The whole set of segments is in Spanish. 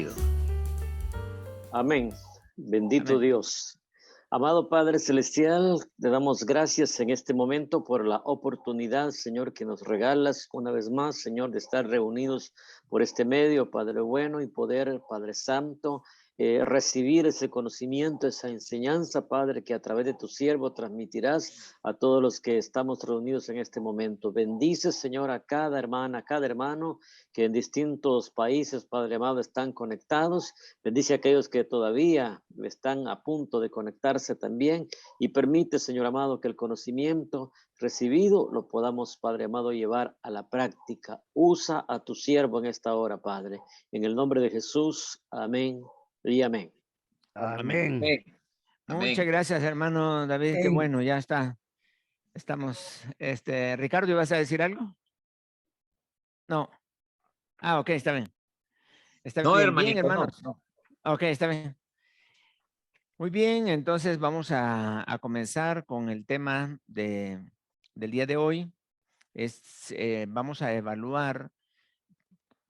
bendecido. Amén. Bendito Amén. Dios. Amado Padre Celestial, te damos gracias en este momento por la oportunidad, Señor, que nos regalas una vez más, Señor, de estar reunidos por este medio, Padre bueno, y poder, Padre Santo, recibir ese conocimiento, esa enseñanza, Padre, que a través de tu siervo transmitirás a todos los que estamos reunidos en este momento. Bendice, Señor, a cada hermana, a cada hermano que en distintos países, Padre amado, están conectados. Bendice a aquellos que todavía están a punto de conectarse también y permite, Señor amado, que el conocimiento recibido lo podamos, Padre amado, llevar a la práctica. Usa a tu siervo en esta hora, Padre. En el nombre de Jesús, amén y amén. Amén. Amén. Muchas Amén. gracias, hermano David. Qué Amén. bueno, ya está. Estamos, Ricardo, ¿ibas a decir algo? No. Ok, está bien. Está No, bien, bien, hermanito, no, hermanos. no. Ok, está bien. Muy bien, entonces vamos a comenzar con el tema del día de hoy. Vamos a evaluar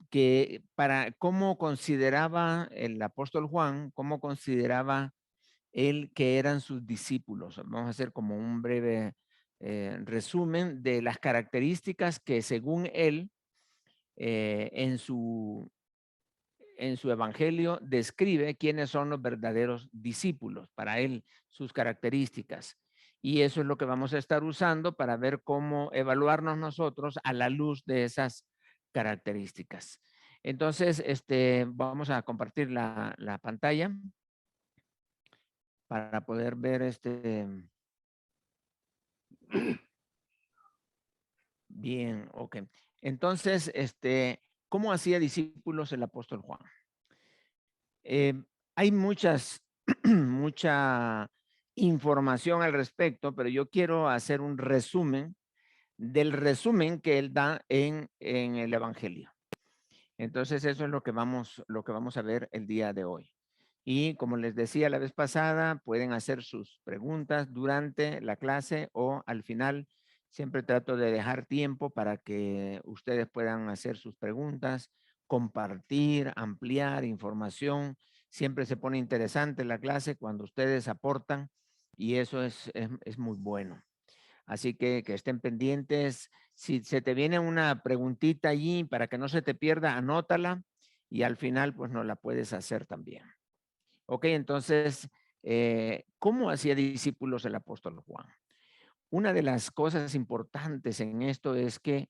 que para cómo consideraba el apóstol Juan, cómo consideraba él que eran sus discípulos. Vamos a hacer como un breve resumen de las características que según él en su evangelio describe quiénes son los verdaderos discípulos, para él sus características. Y eso es lo que vamos a estar usando para ver cómo evaluarnos nosotros a la luz de esas características. Entonces, vamos a compartir la pantalla para poder ver bien, ok. Entonces, ¿cómo hacía discípulos el apóstol Juan? Hay mucha información al respecto, pero yo quiero hacer un resumen del resumen que él da en el Evangelio. Entonces, eso es lo que vamos a ver el día de hoy. Y como les decía la vez pasada, pueden hacer sus preguntas durante la clase o al final. Siempre trato de dejar tiempo para que ustedes puedan hacer sus preguntas, compartir, ampliar información. Siempre se pone interesante la clase cuando ustedes aportan y eso es muy bueno. Así que estén pendientes. Si se te viene una preguntita allí para que no se te pierda, anótala y al final pues nos la puedes hacer también. Ok, entonces, ¿cómo hacía discípulos el apóstol Juan? Una de las cosas importantes en esto es que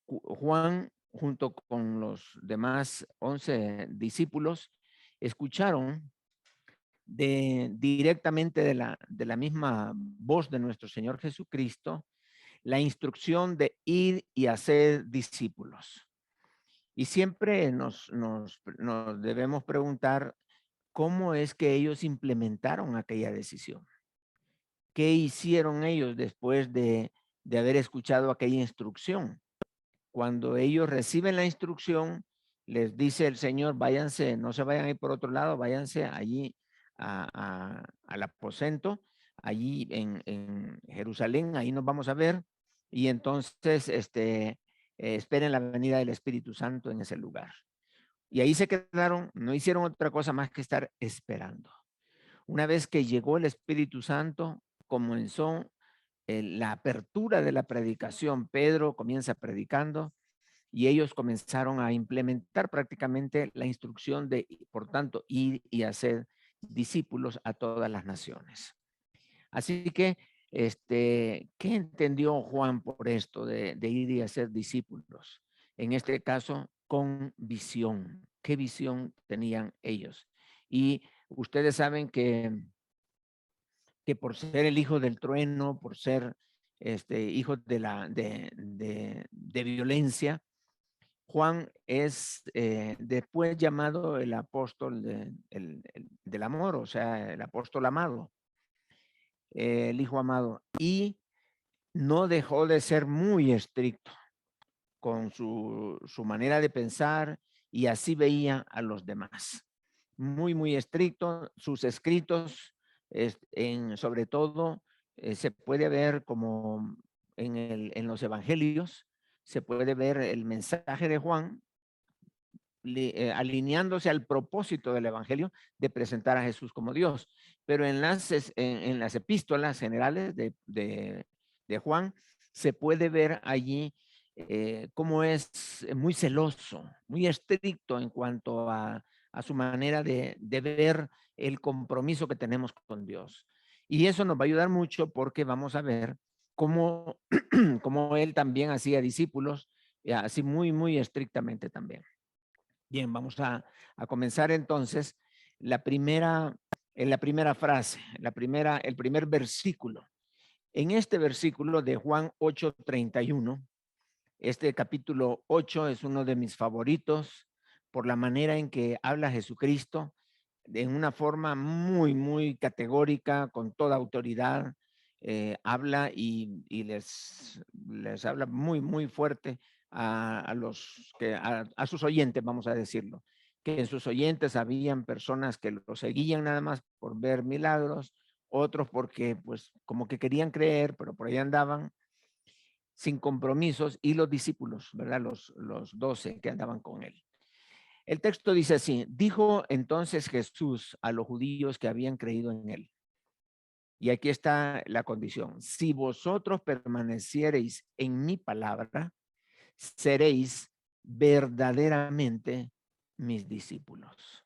Juan, junto con los demás 11 discípulos, escucharon directamente de la misma voz de nuestro Señor Jesucristo la instrucción de ir y hacer discípulos. Y siempre nos debemos preguntar cómo es que ellos implementaron aquella decisión. ¿Qué hicieron ellos después de haber escuchado aquella instrucción? Cuando ellos reciben la instrucción, les dice el Señor, váyanse, no se vayan a ir por otro lado, váyanse allí al aposento, allí en Jerusalén, ahí nos vamos a ver, y entonces esperen la venida del Espíritu Santo en ese lugar. Y ahí se quedaron, no hicieron otra cosa más que estar esperando. Una vez que llegó el Espíritu Santo, comenzó la apertura de la predicación. Pedro comienza predicando y ellos comenzaron a implementar prácticamente la instrucción de, por tanto, ir y hacer discípulos a todas las naciones. Así que, ¿qué entendió Juan por esto de ir y hacer discípulos? En este caso, con visión. ¿Qué visión tenían ellos? Y ustedes saben que por ser el hijo del trueno, por ser hijo de violencia, Juan es después llamado el apóstol del amor, o sea, el apóstol amado, el hijo amado, y no dejó de ser muy estricto con su manera de pensar y así veía a los demás. Muy, muy estricto. Sus escritos, sobre todo, se puede ver como en los evangelios, se puede ver el mensaje de Juan alineándose al propósito del evangelio de presentar a Jesús como Dios. Pero en las epístolas generales de Juan se puede ver allí cómo es muy celoso, muy estricto en cuanto a su manera de ver el compromiso que tenemos con Dios. Y eso nos va a ayudar mucho porque vamos a ver cómo, cómo él también hacía discípulos, así muy estrictamente también. Bien, vamos a comenzar entonces en la primera frase, el primer versículo. En este versículo de Juan 8:31, este capítulo 8 es uno de mis favoritos por la manera en que habla Jesucristo en una forma muy categórica, con toda autoridad. Habla y les habla muy fuerte a sus oyentes, vamos a decirlo, que en sus oyentes habían personas que lo seguían nada más por ver milagros, otros porque pues como que querían creer, pero por ahí andaban sin compromisos, y los discípulos, ¿verdad? Los 12 que andaban con él. El texto dice así: dijo entonces Jesús a los judíos que habían creído en él. Y aquí está la condición: si vosotros permaneciereis en mi palabra, seréis verdaderamente mis discípulos.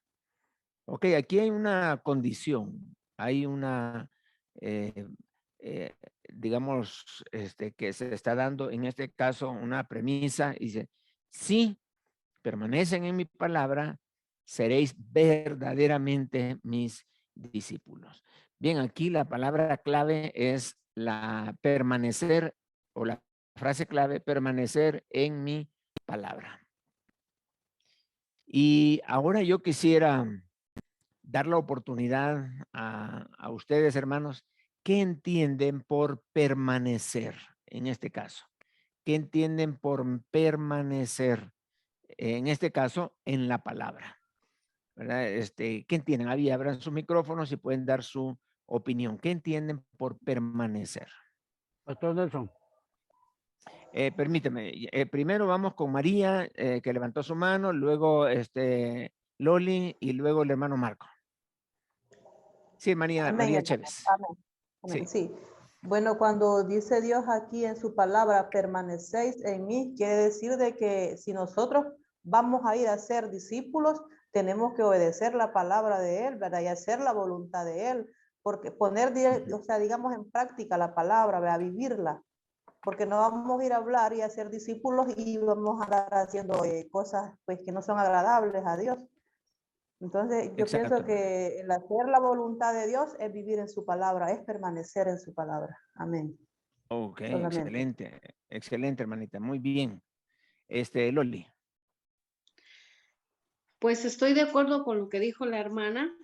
Ok, aquí hay una condición, hay una, eh, eh, digamos, que se está dando en este caso una premisa, y dice: si permanecen en mi palabra, seréis verdaderamente mis discípulos. Bien, aquí la palabra clave es la permanecer, o la frase clave, permanecer en mi palabra. Y ahora yo quisiera dar la oportunidad a ustedes, hermanos, ¿qué entienden por permanecer en este caso? ¿Qué entienden por permanecer, en este caso, en la palabra? ¿Verdad? ¿Qué entienden? Ahí abran sus micrófonos y pueden dar su opinión. ¿Qué entienden por permanecer? Pastor Nelson. Permíteme, primero vamos con María, que levantó su mano, luego Loli y luego el hermano Marco. Sí, María, Amén, María hermano. Chévez. Amén. Amén. Sí. Bueno, cuando dice Dios aquí en su palabra, permanecéis en mí, quiere decir de que si nosotros vamos a ir a ser discípulos, tenemos que obedecer la palabra de Él, ¿verdad? Y hacer la voluntad de Él, porque poner, o sea, digamos, en práctica la palabra, ¿verdad? Vivirla, porque no vamos a ir a hablar y a ser discípulos y vamos a estar haciendo cosas pues que no son agradables a Dios. Entonces, yo pienso que el hacer la voluntad de Dios es vivir en su palabra, es permanecer en su palabra. Amén. Ok, Solamente. excelente, hermanita, muy bien. Loli. Pues estoy de acuerdo con lo que dijo la hermana,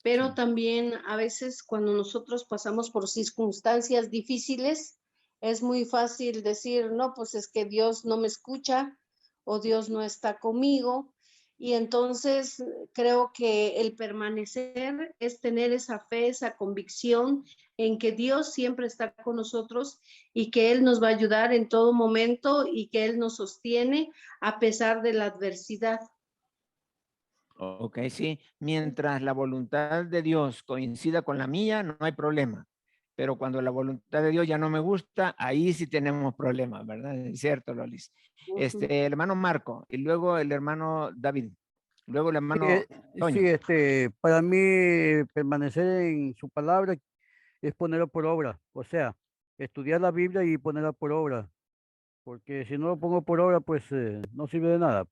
pero Sí. también a veces cuando nosotros pasamos por circunstancias difíciles, es muy fácil decir, no, pues es que Dios no me escucha o Dios no está conmigo. Y entonces creo que el permanecer es tener esa fe, esa convicción en que Dios siempre está con nosotros y que Él nos va a ayudar en todo momento y que Él nos sostiene a pesar de la adversidad. Ok, sí. Mientras la voluntad de Dios coincida con la mía, no hay problema. Pero cuando la voluntad de Dios ya no me gusta, ahí sí tenemos problemas, ¿verdad? Es cierto, Lolis. El hermano Marco y luego el hermano David. Luego el hermano Toño. Sí, para mí permanecer en su palabra es ponerlo por obra, o sea, estudiar la Biblia y ponerla por obra, porque si no lo pongo por obra, pues no sirve de nada.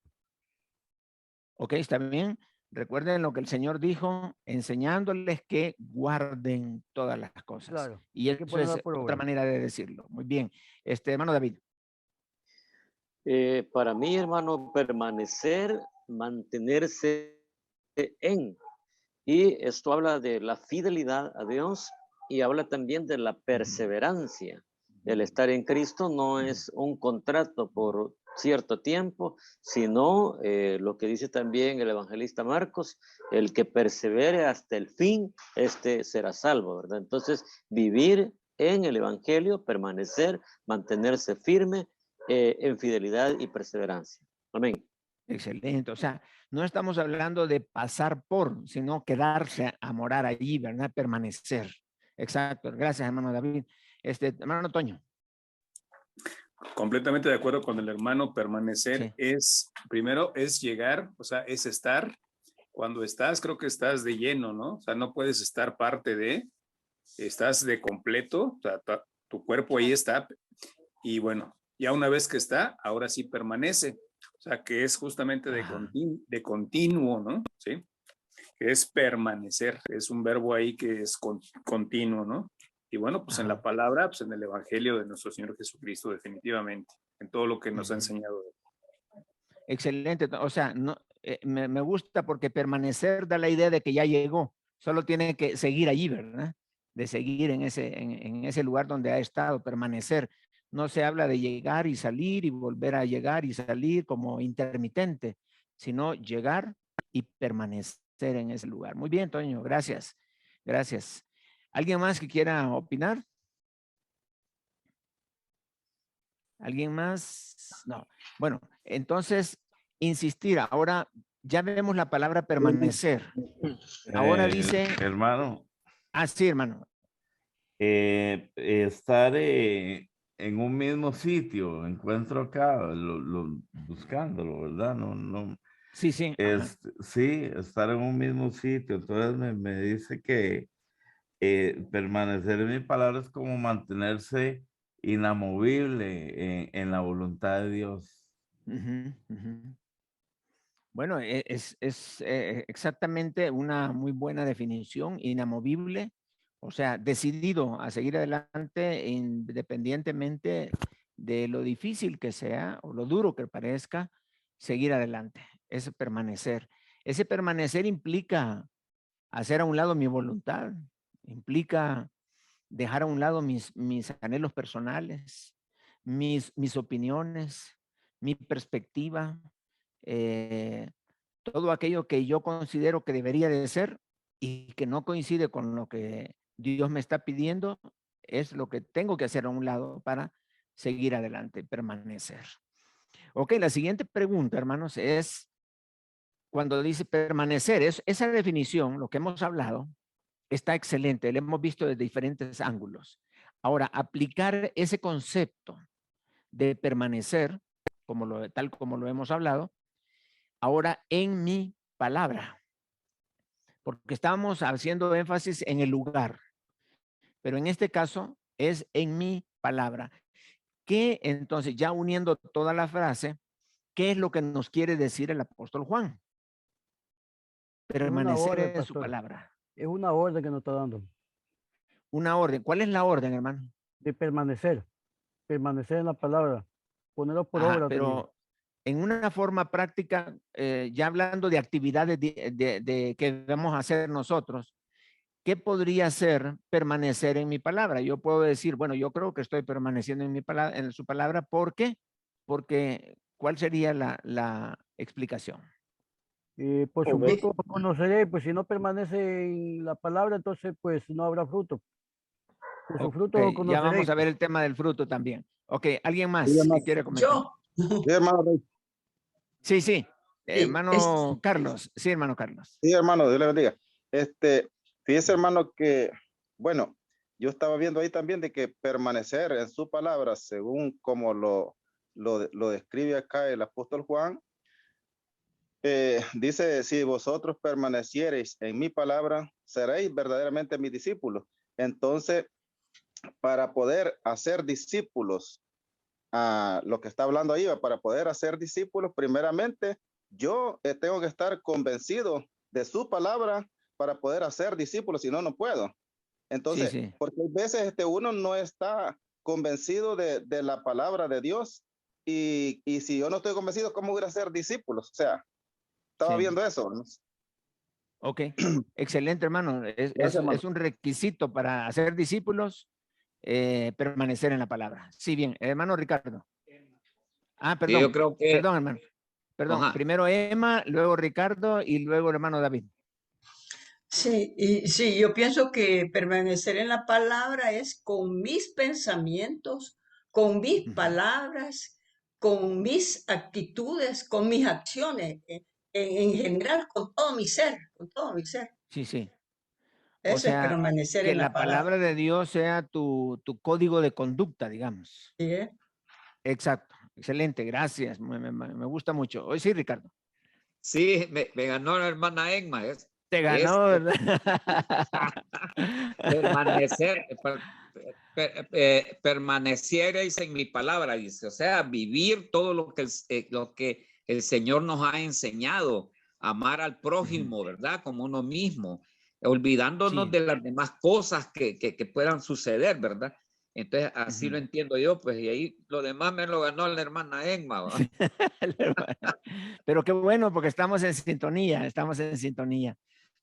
Ok, está bien. Recuerden lo que el Señor dijo, enseñándoles que guarden todas las cosas. Claro, Y hay que eso ponerla es por otra obra. manera de decirlo. Muy bien. Hermano David. Para mí, hermano, permanecer, mantenerse en. Y esto habla de la fidelidad a Dios y habla también de la perseverancia. El estar en Cristo no es un contrato por cierto tiempo, sino lo que dice también el evangelista Marcos, el que persevere hasta el fin, este será salvo, ¿verdad? Entonces, vivir en el evangelio, permanecer, mantenerse firme en fidelidad y perseverancia. Amén. Excelente. O sea, no estamos hablando de pasar por, sino quedarse a morar allí, ¿verdad? Permanecer. Exacto. Gracias, hermano David. Hermano Toño. Completamente de acuerdo con el hermano. Permanecer Sí. es, primero, es llegar, o sea, es estar. Cuando estás, creo que estás de lleno, ¿no? O sea, no puedes estar parte de, estás de completo, o sea, tu cuerpo ahí está. Y bueno, ya una vez que está, ahora sí permanece. O sea, que es justamente de continuo, ¿no? Sí. Que es permanecer. Es un verbo ahí que es continuo, ¿no? Y bueno, pues en la palabra, pues en el evangelio de nuestro Señor Jesucristo, definitivamente, en todo lo que nos ha enseñado. Excelente. O sea, no, me gusta porque permanecer da la idea de que ya llegó. Solo tiene que seguir allí, ¿verdad? De seguir en ese lugar donde ha estado, permanecer. No se habla de llegar y salir y volver a llegar y salir como intermitente, sino llegar y permanecer en ese lugar. Muy bien, Toño, gracias. Gracias. ¿Alguien más que quiera opinar? ¿Alguien más? No. Bueno, entonces, insistir. Ahora ya vemos la palabra permanecer. Ahora dice... Hermano, sí, hermano. estar en un mismo sitio, encuentro acá, buscándolo, ¿verdad? No, Sí, sí. sí, estar en un mismo sitio. Entonces me dice que permanecer en mi palabra es como mantenerse inamovible en la voluntad de Dios. Bueno, es exactamente una muy buena definición, inamovible, o sea, decidido a seguir adelante independientemente de lo difícil que sea o lo duro que parezca, seguir adelante, es permanecer. Ese permanecer implica hacer a un lado mi voluntad, implica dejar a un lado mis anhelos personales, mis opiniones, mi perspectiva, todo aquello que yo considero que debería de ser y que no coincide con lo que Dios me está pidiendo, es lo que tengo que hacer a un lado para seguir adelante, permanecer. Ok, la siguiente pregunta, hermanos, es cuando dice permanecer, esa definición, lo que hemos hablado, está excelente, lo hemos visto desde diferentes ángulos. Ahora, aplicar ese concepto de permanecer, tal como lo hemos hablado, ahora en mi palabra, porque estamos haciendo énfasis en el lugar, pero en este caso es en mi palabra. ¿Qué entonces, ya uniendo toda la frase, qué es lo que nos quiere decir el apóstol Juan? Permanecer en su palabra. Es una orden que nos está dando. Una orden. ¿Cuál es la orden, hermano? De permanecer en la palabra, ponerlo por obra pero también. en una forma práctica, ya hablando de actividades que vamos a hacer nosotros, ¿qué podría ser permanecer en mi palabra? Yo puedo decir, bueno, yo creo que estoy permaneciendo en mi palabra, en su palabra. ¿Por qué? Porque, ¿cuál sería la explicación? Por su fruto lo conoceré, pues si no permanece en la palabra, entonces pues no habrá fruto. Por su fruto lo Ya vamos conoceréis. a ver el tema del fruto también. Ok, ¿alguien más que quiere comentar? Yo. Sí, hermano. Sí. Sí, Hermano Carlos. Sí, hermano Carlos. Sí, hermano, Dios le bendiga. Fíjese, hermano, que, bueno, yo estaba viendo ahí también de que permanecer en su palabra, según como lo describe acá el apóstol Juan, dice, si vosotros permaneciereis en mi palabra, seréis verdaderamente mis discípulos. Entonces, para poder hacer discípulos, lo que está hablando ahí, para poder hacer discípulos, primeramente, yo tengo que estar convencido de su palabra para poder hacer discípulos, si no, no puedo. Entonces, Sí. porque a veces uno no está convencido de la palabra de Dios y si yo no estoy convencido, ¿cómo voy a ser discípulos? O sea, estaba viendo eso, ¿no? Ok, excelente, hermano. Gracias, hermano. Es un requisito para hacer discípulos, permanecer en la palabra. Sí, bien, hermano Ricardo. Perdón. yo creo que... Perdón, hermano. Perdón, Ajá. primero Emma, luego Ricardo y luego el hermano David. Sí, yo pienso que permanecer en la palabra es con mis pensamientos, con mis palabras, con mis actitudes, con mis acciones, en general, con todo mi ser, con todo mi ser. Sí, sí. O Eso es sea, permanecer que en la la palabra. palabra de Dios sea tu código de conducta, digamos. ¿Sí, eh? Exacto. Excelente, gracias. Me gusta mucho. Hoy sí, Ricardo. Sí, me ganó la hermana Emma. Te ganó, ¿verdad? Permanecer, permanecierais en mi palabra, dice, o sea, vivir todo lo que el Señor nos ha enseñado, amar al prójimo, ¿verdad? Como uno mismo, olvidándonos Sí. de las demás cosas que puedan suceder, ¿verdad? Entonces, así lo entiendo yo, pues, y ahí lo demás me lo ganó la hermana Emma, ¿va? Pero qué bueno, porque estamos en sintonía,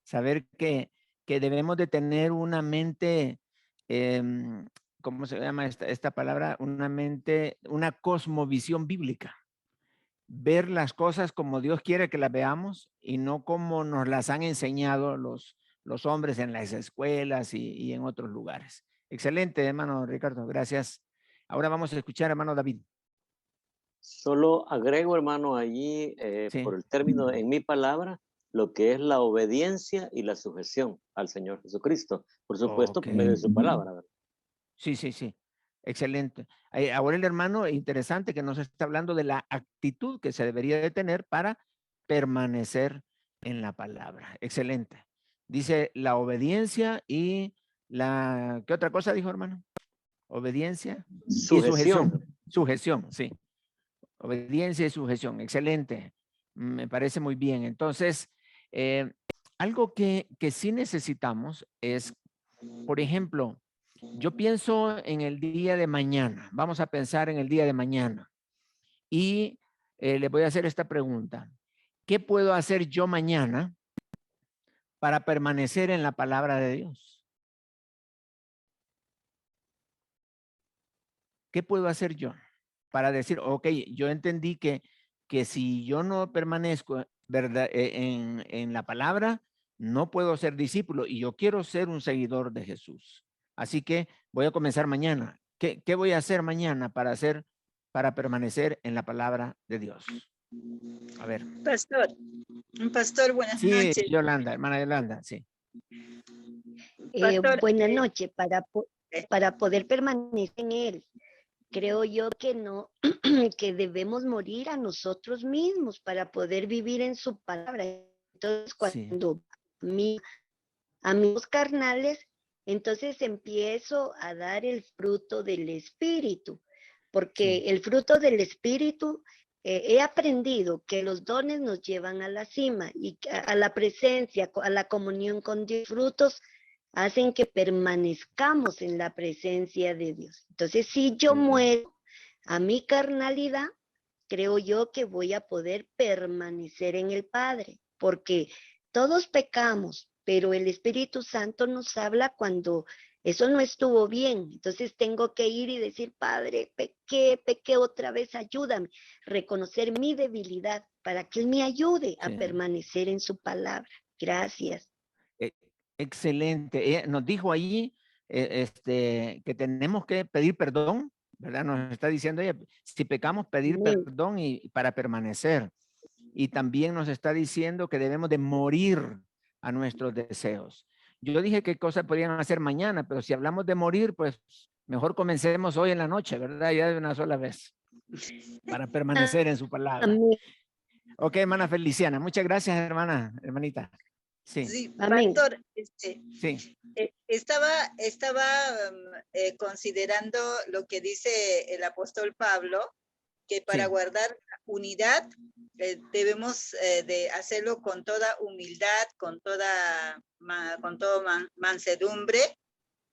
Saber que debemos de tener una mente, ¿cómo se llama esta palabra? Una mente, una cosmovisión bíblica. Ver las cosas como Dios quiere que las veamos y no como nos las han enseñado los hombres en las escuelas y en otros lugares. Excelente, hermano Ricardo, gracias. Ahora vamos a escuchar, hermano David. Solo agrego, hermano, allí Sí. por el término en mi palabra, lo que es la obediencia y la sujeción al Señor Jesucristo. Por supuesto, por medio de su palabra, ¿verdad? Sí, sí, sí. Excelente. Ahora el hermano, interesante que nos está hablando de la actitud que se debería de tener para permanecer en la palabra. Excelente. Dice la obediencia y la, ¿qué otra cosa dijo, hermano? Obediencia y sujeción. Sujeción, sí. Obediencia y sujeción. Excelente. Me parece muy bien. Entonces, algo que sí necesitamos es, por ejemplo, yo pienso en el día de mañana. Vamos a pensar en el día de mañana. Y le voy a hacer esta pregunta. ¿Qué puedo hacer yo mañana para permanecer en la palabra de Dios? ¿Qué puedo hacer yo para decir, ok, yo entendí que si yo no permanezco, ¿verdad? En la palabra, no puedo ser discípulo y yo quiero ser un seguidor de Jesús. Así que voy a comenzar mañana. ¿Qué voy a hacer mañana para permanecer en la palabra de Dios? A ver. Pastor, buenas Sí, noches. Yolanda, hermana Yolanda, sí. Pastor, Buenas noches, para poder permanecer en él. Creo yo que no, que debemos morir a nosotros mismos para poder vivir en su palabra. Entonces, cuando amigos carnales, entonces empiezo a dar el fruto del Espíritu, porque el fruto del Espíritu, he aprendido que los dones nos llevan a la cima y a la presencia, a la comunión con Dios. Frutos hacen que permanezcamos en la presencia de Dios. Entonces, si yo muero a mi carnalidad, creo yo que voy a poder permanecer en el Padre, porque todos pecamos, pero el Espíritu Santo nos habla cuando eso no estuvo bien. Entonces tengo que ir y decir, Padre, pequé otra vez, ayúdame, reconocer mi debilidad para que Él me ayude a permanecer en su palabra. Gracias. Excelente. Nos dijo allí que tenemos que pedir perdón, ¿verdad? Nos está diciendo ella, si pecamos, pedir perdón y para permanecer. Y también nos está diciendo que debemos de morir a nuestros deseos. Yo dije qué cosas podrían hacer mañana, pero si hablamos de morir, pues mejor comencemos hoy en la noche, ¿verdad? Ya de una sola vez, para permanecer en su palabra. Ok, hermana Feliciana. Muchas gracias, hermanita. Sí. Sí, pastor, sí. Estaba considerando lo que dice el apóstol Pablo, que para guardar unidad debemos de hacerlo con toda humildad, con toda mansedumbre,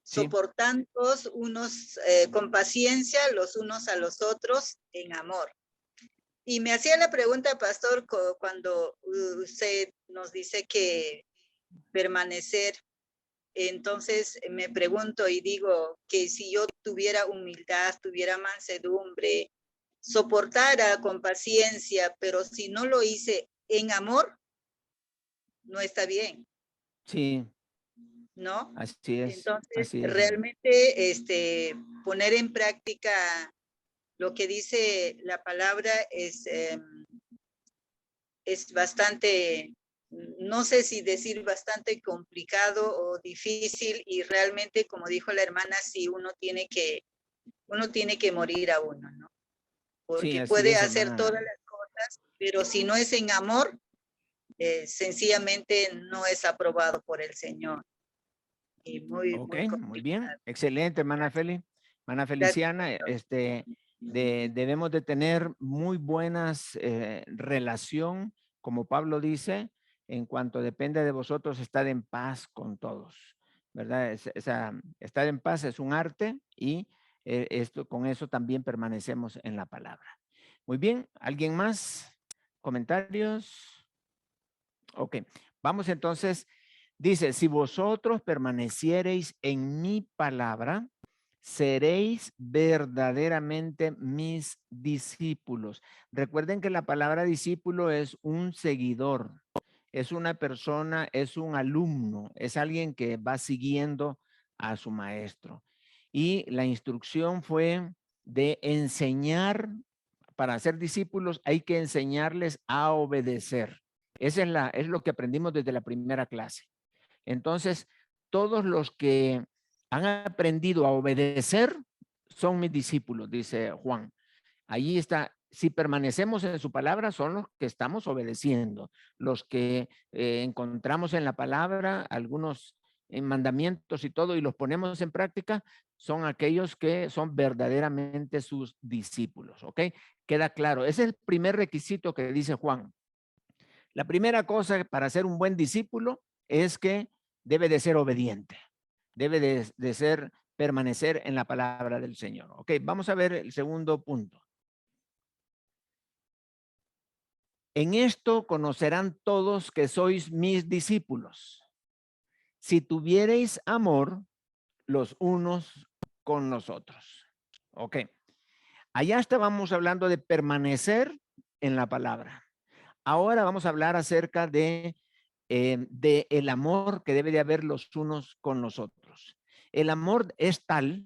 soportándonos unos con paciencia los unos a los otros en amor. Y me hacía la pregunta, pastor, cuando usted nos dice que permanecer, entonces me pregunto y digo que si yo tuviera humildad, tuviera mansedumbre, soportara con paciencia, pero si no lo hice en amor, no está bien. Sí. ¿No? Así es. Entonces, así es. realmente poner en práctica lo que dice la palabra es bastante, no sé si decir bastante complicado o difícil, y realmente, como dijo la hermana, sí, uno tiene que morir a uno, ¿no? Porque así puede es, hacer hermana. todas las cosas, pero si no es en amor, sencillamente no es aprobado por el Señor. Y muy Muy bien, excelente, hermana Feli. Hermana Gracias, Feliciana, debemos de tener muy buenas relación, como Pablo dice, en cuanto depende de vosotros, estar en paz con todos, ¿verdad? Estar en paz es un arte y con eso también permanecemos en la palabra. Muy bien, ¿alguien más? ¿Comentarios? Ok, vamos entonces. Dice, si vosotros permaneciereis en mi palabra, seréis verdaderamente mis discípulos. Recuerden que la palabra discípulo es un seguidor, es una persona, es un alumno, es alguien que va siguiendo a su maestro. Y la instrucción fue de enseñar, para ser discípulos hay que enseñarles a obedecer. Es lo que aprendimos desde la primera clase. Entonces, todos los que han aprendido a obedecer son mis discípulos, dice Juan. Allí está, si permanecemos en su palabra, son los que estamos obedeciendo. Los que encontramos en la palabra, algunos mandamientos y todo, y los ponemos en práctica, son aquellos que son verdaderamente sus discípulos, ¿ok? Queda claro. Ese es el primer requisito que dice Juan. La primera cosa para ser un buen discípulo es que debe de ser obediente, debe de ser, permanecer en la palabra del Señor. Ok, vamos a ver el segundo punto. En esto conocerán todos que sois mis discípulos, si tuviereis amor los unos con los otros. Ok, allá estábamos hablando de permanecer en la palabra. Ahora vamos a hablar acerca de el amor que debe de haber los unos con los otros. El amor es tal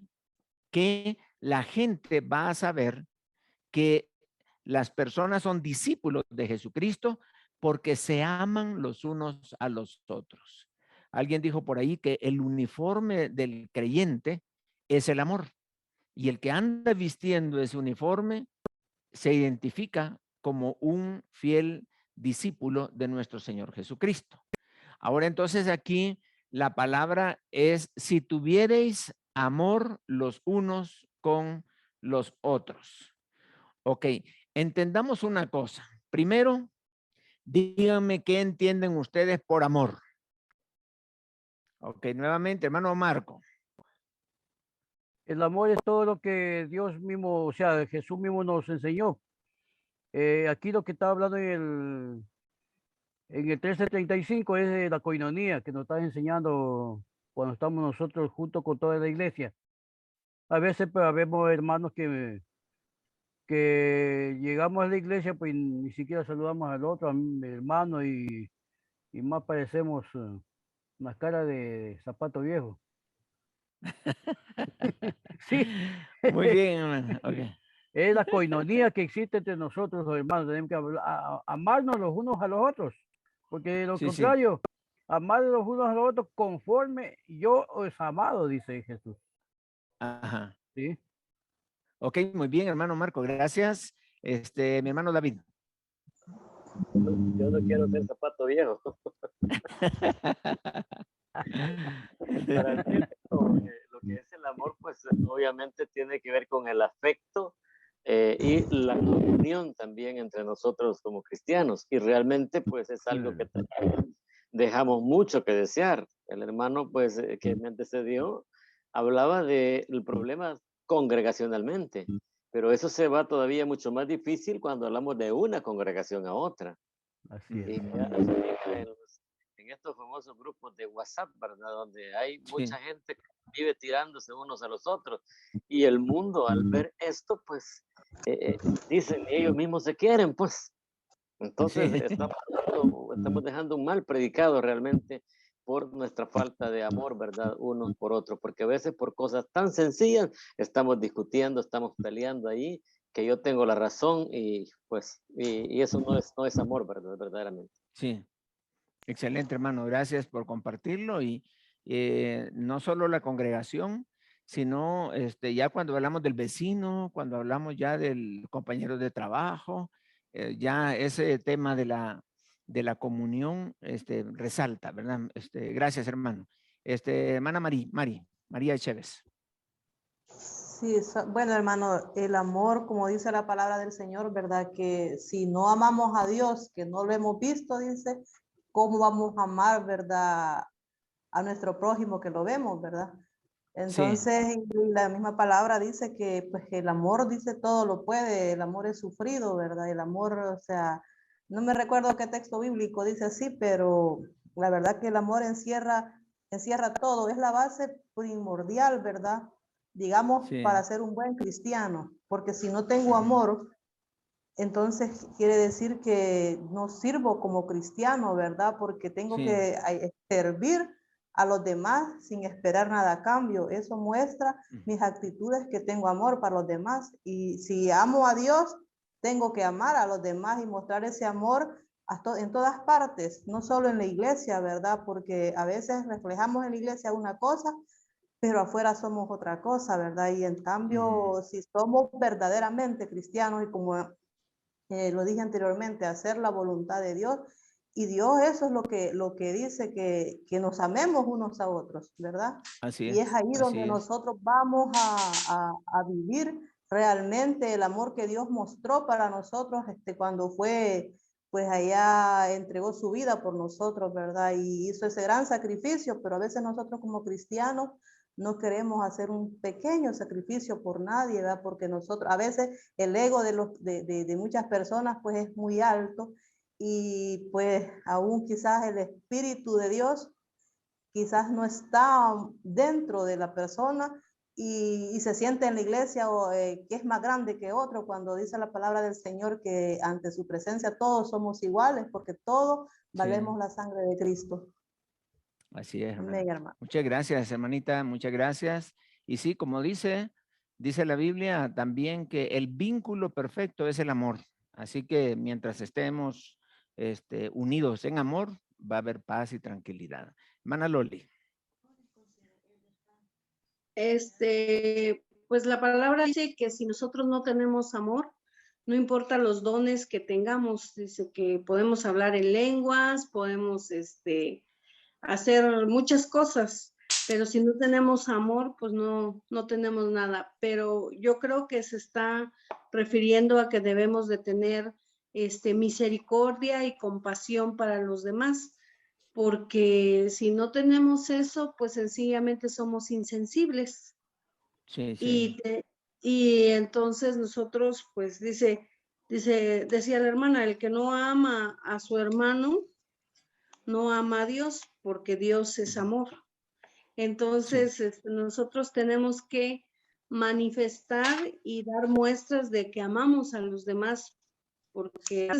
que la gente va a saber que las personas son discípulos de Jesucristo porque se aman los unos a los otros. Alguien dijo por ahí que el uniforme del creyente es el amor, y el que anda vistiendo ese uniforme se identifica como un fiel discípulo de nuestro Señor Jesucristo. Ahora entonces aquí la palabra es si tuviereis amor los unos con los otros. Ok, entendamos una cosa. Primero, díganme qué entienden ustedes por amor. Ok, nuevamente, hermano Marco. El amor es todo lo que Dios mismo, o sea, Jesús mismo nos enseñó. Aquí lo que está hablando en el 13:35 es de la coinonía que nos está enseñando cuando estamos nosotros junto con toda la iglesia. A veces pues vemos hermanos que llegamos a la iglesia pues ni siquiera saludamos al otro hermano y más parecemos una cara de zapato viejo. Sí. Muy bien, hermano. Okay. Es la coinonía que existe entre nosotros los hermanos. Tenemos que amarnos los unos a los otros, porque de lo contrario, amar los unos a los otros conforme yo os amado, dice Jesús. Ajá. Sí. Ok, muy bien, hermano Marco, gracias. Mi hermano David. Yo no quiero ser zapato viejo. Para mí, lo que es el amor, pues obviamente tiene que ver con el afecto y la comunión también entre nosotros como cristianos. Y realmente, pues es algo que dejamos mucho que desear. El hermano, pues, que me antecedió, hablaba del problema congregacionalmente, pero eso se va todavía mucho más difícil cuando hablamos de una congregación a otra. Así es. En estos famosos grupos de WhatsApp, ¿verdad? Donde hay mucha gente que vive tirándose unos a los otros, y el mundo al ver esto, pues, dicen, ellos mismos se quieren, pues. Entonces, estamos dejando un mal predicado realmente por nuestra falta de amor, ¿verdad? Unos por otros, porque a veces por cosas tan sencillas estamos discutiendo, estamos peleando ahí, yo tengo la razón y pues, y eso no es amor, ¿verdad? Verdaderamente. Sí. Excelente, hermano. Gracias por compartirlo. Y no solo la congregación, sino ya cuando hablamos del vecino, cuando hablamos ya del compañero de trabajo, ya ese tema de la comunión resalta, ¿verdad? Gracias, hermano. Hermana María Echeves. Sí, bueno, hermano, el amor, como dice la palabra del Señor, ¿verdad? Que si no amamos a Dios, que no lo hemos visto, dice, ¿cómo vamos a amar, verdad, a nuestro prójimo que lo vemos, verdad? Entonces, sí. La misma palabra dice que pues, el amor, dice, todo lo puede, el amor es sufrido, ¿verdad? El amor, o sea, no me recuerdo qué texto bíblico dice así, pero la verdad que el amor encierra todo, es la base primordial, ¿verdad? Digamos, sí. Para ser un buen cristiano, porque si no tengo amor, entonces quiere decir que no sirvo como cristiano, ¿verdad? Porque tengo sí. que servir a los demás sin esperar nada a cambio. Eso muestra mis actitudes, que tengo amor para los demás. Y si amo a Dios, tengo que amar a los demás y mostrar ese amor en todas partes, no solo en la iglesia, ¿verdad? Porque a veces reflejamos en la iglesia una cosa, pero afuera somos otra cosa, ¿verdad? Y en cambio, si somos verdaderamente cristianos y como lo dije anteriormente, hacer la voluntad de Dios, y Dios eso es lo que dice, que nos amemos unos a otros, ¿verdad? Así y es ahí donde nosotros vamos a vivir realmente el amor que Dios mostró para nosotros cuando fue, pues allá entregó su vida por nosotros, ¿verdad? Y hizo ese gran sacrificio, pero a veces nosotros como cristianos no queremos hacer un pequeño sacrificio por nadie, ¿verdad? Porque nosotros, a veces el ego de muchas personas pues es muy alto y pues aún quizás el Espíritu de Dios quizás no está dentro de la persona y se siente en la iglesia que es más grande que otro, cuando dice la palabra del Señor que ante su presencia todos somos iguales porque todos valemos la sangre de Cristo. Así es, hermano. Muchas gracias, hermanita, muchas gracias. Y sí, como dice la Biblia también que el vínculo perfecto es el amor. Así que mientras estemos unidos en amor, va a haber paz y tranquilidad. Hermana Loli. Pues la palabra dice que si nosotros no tenemos amor, no importa los dones que tengamos, dice que podemos hablar en lenguas, podemos hacer muchas cosas, pero si no tenemos amor, pues no tenemos nada. Pero yo creo que se está refiriendo a que debemos de tener misericordia y compasión para los demás, porque si no tenemos eso, pues sencillamente somos insensibles. Sí, sí. Y entonces nosotros, pues decía la hermana, el que no ama a su hermano, no ama a Dios, porque Dios es amor. Entonces, nosotros tenemos que manifestar y dar muestras de que amamos a los demás, porque,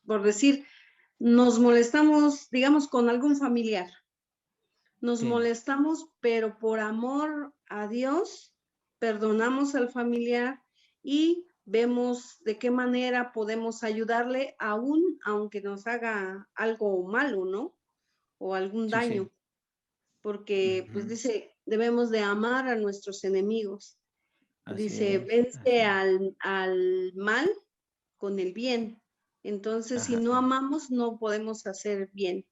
por decir, nos molestamos, digamos, con algún familiar. Nos molestamos, pero por amor a Dios, perdonamos al familiar y vemos de qué manera podemos ayudarle aún aunque nos haga algo malo, ¿no? O algún daño. Sí. Porque, pues dice, debemos de amar a nuestros enemigos. Así dice, vence al mal con el bien. Entonces, si no amamos, no podemos hacer bien.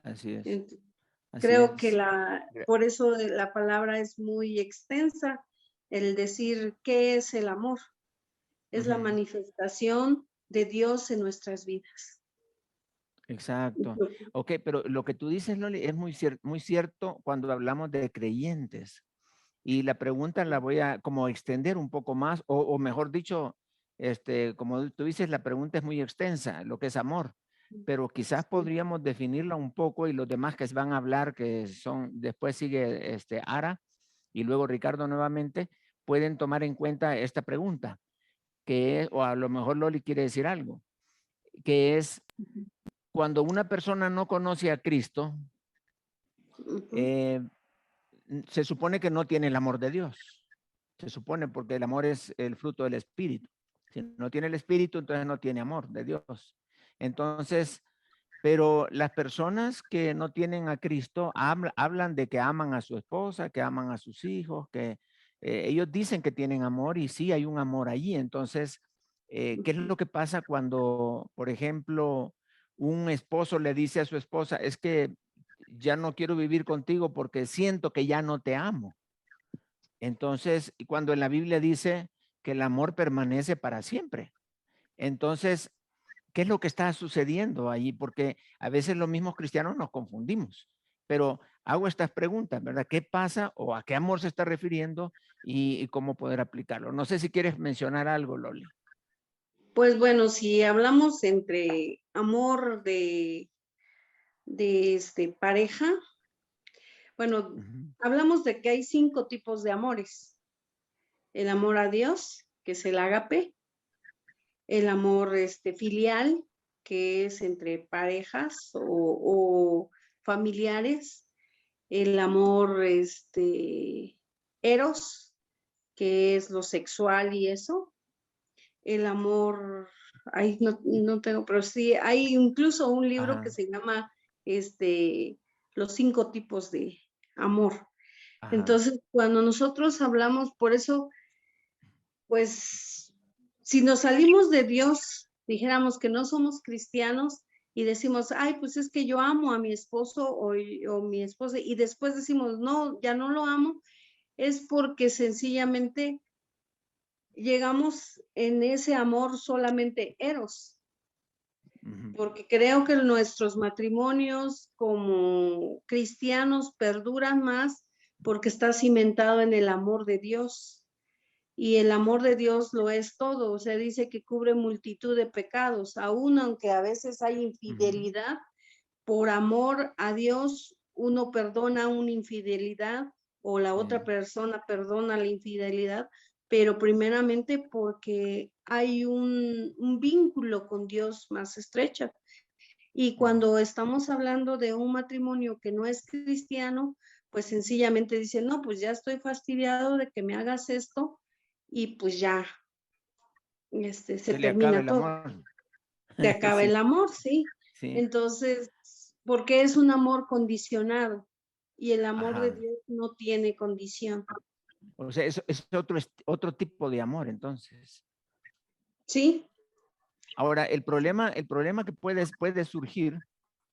Así es. Creo que por eso la palabra es muy extensa, el decir qué es el amor. Es la manifestación de Dios en nuestras vidas. Exacto. Ok, pero lo que tú dices, Loli, es muy cierto cuando hablamos de creyentes. Y la pregunta la voy a como extender un poco más, o mejor dicho, como tú dices, la pregunta es muy extensa, lo que es amor. Pero quizás podríamos definirla un poco y los demás que van a hablar, que son, después sigue Ara y luego Ricardo nuevamente, pueden tomar en cuenta esta pregunta, que es, o a lo mejor Loli quiere decir algo, que es cuando una persona no conoce a Cristo, se supone que no tiene el amor de Dios. Se supone, porque el amor es el fruto del Espíritu. Si no tiene el Espíritu, entonces no tiene amor de Dios. Entonces, pero las personas que no tienen a Cristo hablan de que aman a su esposa, que aman a sus hijos, que ellos dicen que tienen amor y sí hay un amor allí. Entonces, ¿qué es lo que pasa cuando, por ejemplo, un esposo le dice a su esposa, es que ya no quiero vivir contigo porque siento que ya no te amo? Entonces, cuando en la Biblia dice que el amor permanece para siempre. Entonces, ¿qué es lo que está sucediendo ahí? Porque a veces los mismos cristianos nos confundimos, pero hago estas preguntas, ¿verdad? ¿Qué pasa o a qué amor se está refiriendo y cómo poder aplicarlo? No sé si quieres mencionar algo, Loli. Pues bueno, si hablamos entre amor de pareja, bueno, hablamos de que hay 5 tipos de amores. El amor a Dios, que es el ágape, el amor filial, que es entre parejas o familiares, el amor eros, que es lo sexual y eso, el amor, ahí no tengo, pero sí, hay incluso un libro que se llama Los 5 tipos de amor. Ajá. Entonces, cuando nosotros hablamos, por eso, pues, si nos salimos de Dios, dijéramos que no somos cristianos y decimos, ay, pues es que yo amo a mi esposo o mi esposa, y después decimos, no, ya no lo amo, es porque sencillamente llegamos en ese amor solamente eros. Porque creo que nuestros matrimonios como cristianos perduran más porque está cimentado en el amor de Dios. Y el amor de Dios lo es todo. O sea, dice que cubre multitud de pecados. Aún aunque a veces hay infidelidad, por amor a Dios uno perdona una infidelidad o la otra persona perdona la infidelidad, pero primeramente porque hay un vínculo con Dios más estrecho. Y cuando estamos hablando de un matrimonio que no es cristiano, pues sencillamente dicen, no, pues ya estoy fastidiado de que me hagas esto y pues ya se termina todo. Se acaba el amor, sí. Entonces, porque es un amor condicionado y el amor de Dios no tiene condición. O sea, es otro tipo de amor, entonces. Sí. Ahora, el problema que puede surgir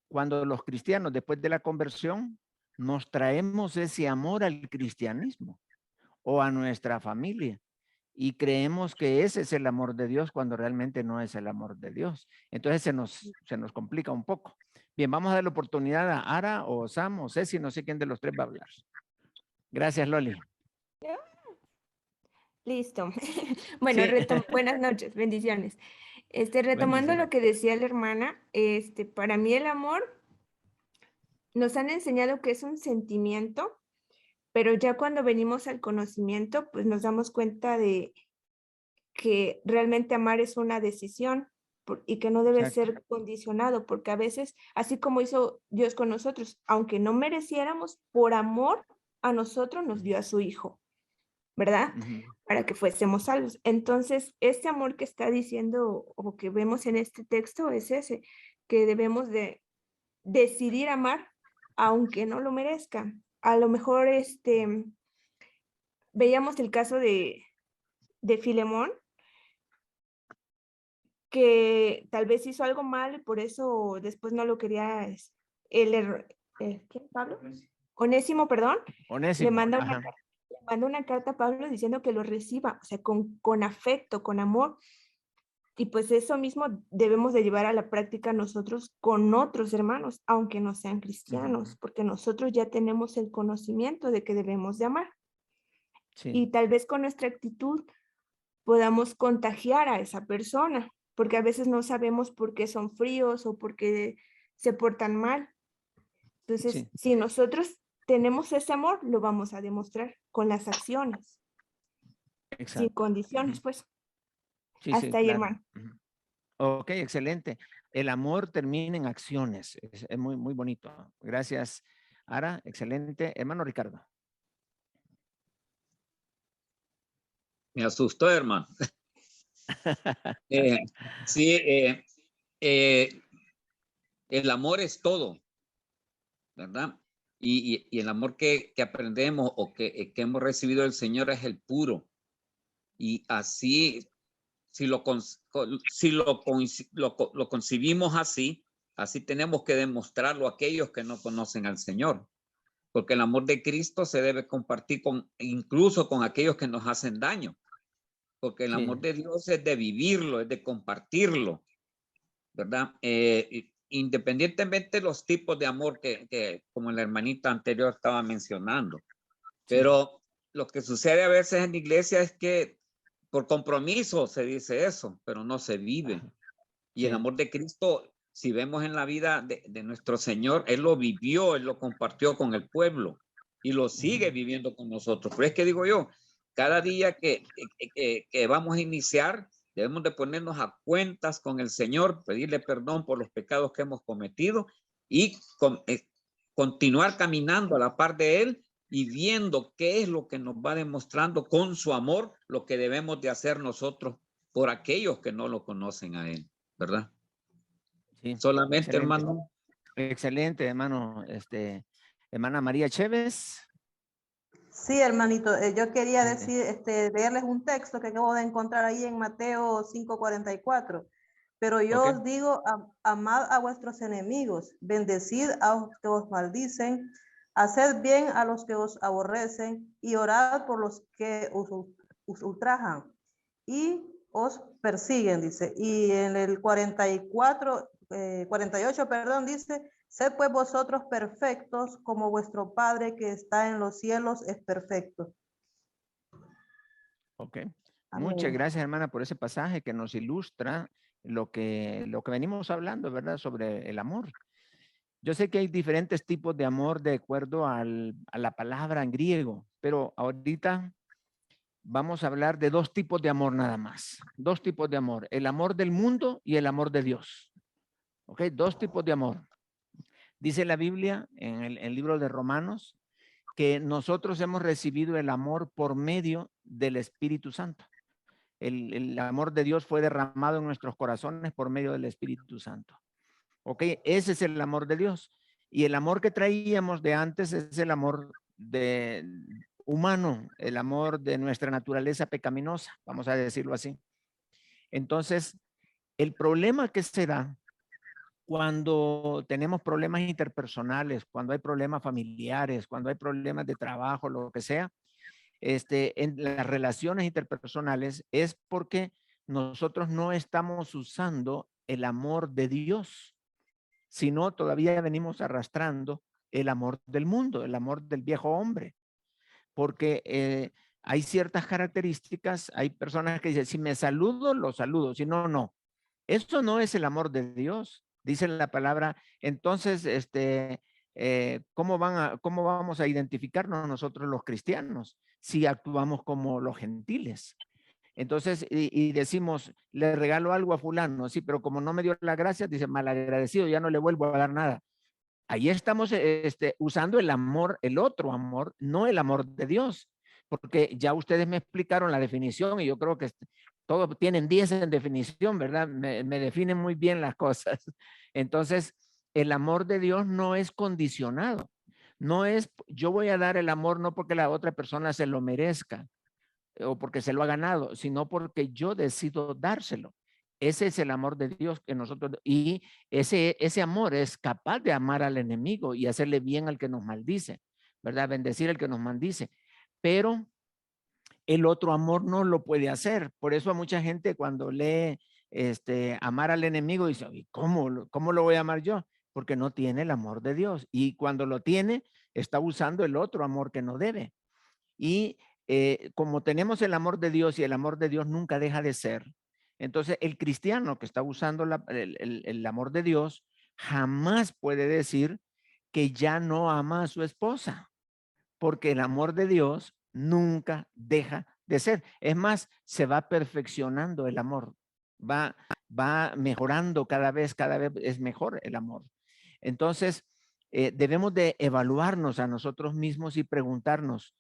cuando los cristianos, después de la conversión, nos traemos ese amor al cristianismo o a nuestra familia y creemos que ese es el amor de Dios cuando realmente no es el amor de Dios. Entonces se nos complica un poco. Bien, vamos a dar la oportunidad a Ara o Sam o Ceci, no sé quién de los tres va a hablar. Gracias, Loli. Listo. Bueno, buenas noches, bendiciones. Retomando lo que decía la hermana, para mí el amor nos han enseñado que es un sentimiento, pero ya cuando venimos al conocimiento, pues nos damos cuenta de que realmente amar es una decisión y que no debe ser condicionado, porque a veces, así como hizo Dios con nosotros, aunque no mereciéramos, por amor a nosotros nos dio a su Hijo, ¿verdad? Para que fuésemos salvos. Entonces, este amor que está diciendo o que vemos en este texto es ese, que debemos de decidir amar aunque no lo merezca. A lo mejor veíamos el caso de Filemón, que tal vez hizo algo mal y por eso después no lo quería, ¿quién, Pablo? Onésimo, perdón. Onésimo, le manda una carta a Pablo diciendo que lo reciba, o sea, con afecto, con amor. Y pues eso mismo debemos de llevar a la práctica nosotros con otros hermanos, aunque no sean cristianos, porque nosotros ya tenemos el conocimiento de que debemos de amar. Y tal vez con nuestra actitud podamos contagiar a esa persona, porque a veces no sabemos por qué son fríos o por qué se portan mal. Entonces, si nosotros tenemos ese amor, lo vamos a demostrar con las acciones. Sin condiciones, pues. Hasta ahí, hermano. Ok, excelente. El amor termina en acciones. Es muy, muy bonito. Gracias, Ara. Excelente. Hermano Ricardo. Me asustó, hermano. Sí, el amor es todo, ¿verdad? Y el amor que aprendemos o que hemos recibido del Señor es el puro. Y así, si lo concibimos así, así tenemos que demostrarlo a aquellos que no conocen al Señor. Porque el amor de Cristo se debe compartir incluso con aquellos que nos hacen daño. Porque el amor de Dios es de vivirlo, es de compartirlo, ¿verdad? Independientemente de los tipos de amor que como la hermanita anterior estaba mencionando. Pero lo que sucede a veces en la iglesia es que por compromiso se dice eso, pero no se vive. Y el amor de Cristo, si vemos en la vida de nuestro Señor, Él lo vivió, Él lo compartió con el pueblo y lo sigue viviendo con nosotros. Pero es que digo yo, cada día que vamos a iniciar, debemos de ponernos a cuentas con el Señor, pedirle perdón por los pecados que hemos cometido y continuar caminando a la par de Él y viendo qué es lo que nos va demostrando con su amor, lo que debemos de hacer nosotros por aquellos que no lo conocen a Él, ¿verdad? Sí. Solamente, Excelente. hermano. Excelente, hermano. Hermana María Chévez. Sí, hermanito, yo quería decir, leerles un texto que acabo de encontrar ahí en Mateo 5:44. Pero yo os digo, amad a vuestros enemigos, bendecid a los que os maldicen, haced bien a los que os aborrecen y orad por los que os ultrajan y os persiguen, dice. Y en el 48, perdón, dice, sed pues vosotros perfectos como vuestro Padre que está en los cielos es perfecto. Ok. Amén. Muchas gracias, hermana, por ese pasaje que nos ilustra lo que venimos hablando, ¿verdad? Sobre el amor. Yo sé que hay diferentes tipos de amor de acuerdo a la palabra en griego, pero ahorita vamos a hablar de dos tipos de amor nada más. Dos tipos de amor, el amor del mundo y el amor de Dios. ¿Ok? Dos tipos de amor. Dice la Biblia en el libro de Romanos que nosotros hemos recibido el amor por medio del Espíritu Santo. El amor de Dios fue derramado en nuestros corazones por medio del Espíritu Santo. ¿Ok? Ese es el amor de Dios. Y el amor que traíamos de antes es el amor humano, el amor de nuestra naturaleza pecaminosa, vamos a decirlo así. Entonces, el problema que se da cuando tenemos problemas interpersonales, cuando hay problemas familiares, cuando hay problemas de trabajo, lo que sea, en las relaciones interpersonales es porque nosotros no estamos usando el amor de Dios, sino todavía venimos arrastrando el amor del mundo, el amor del viejo hombre, porque hay ciertas características, hay personas que dicen, si me saludo, lo saludo, si no, no. Eso no es el amor de Dios, dice la palabra. Entonces, ¿cómo vamos a identificarnos nosotros los cristianos si actuamos como los gentiles? Entonces, y decimos, le regalo algo a fulano, sí, pero como no me dio la gracia, dice, malagradecido, ya no le vuelvo a dar nada. Ahí estamos usando el amor, el otro amor, no el amor de Dios, porque ya ustedes me explicaron la definición y yo creo que todos tienen 10 en definición, ¿verdad? Me definen muy bien las cosas. Entonces, el amor de Dios no es condicionado. No es, yo voy a dar el amor no porque la otra persona se lo merezca o porque se lo ha ganado, sino porque yo decido dárselo. Ese es el amor de Dios que nosotros, y ese amor es capaz de amar al enemigo y hacerle bien al que nos maldice, ¿verdad? Bendecir al que nos maldice. Pero el otro amor no lo puede hacer. Por eso a mucha gente cuando lee amar al enemigo dice, ¿cómo lo voy a amar yo? Porque no tiene el amor de Dios. Y cuando lo tiene, está usando el otro amor que no debe. Y como tenemos el amor de Dios y el amor de Dios nunca deja de ser, entonces el cristiano que está usando el amor de Dios jamás puede decir que ya no ama a su esposa, porque el amor de Dios nunca deja de ser. Es más, se va perfeccionando el amor, va mejorando cada vez es mejor el amor. Entonces, debemos de evaluarnos a nosotros mismos y preguntarnos,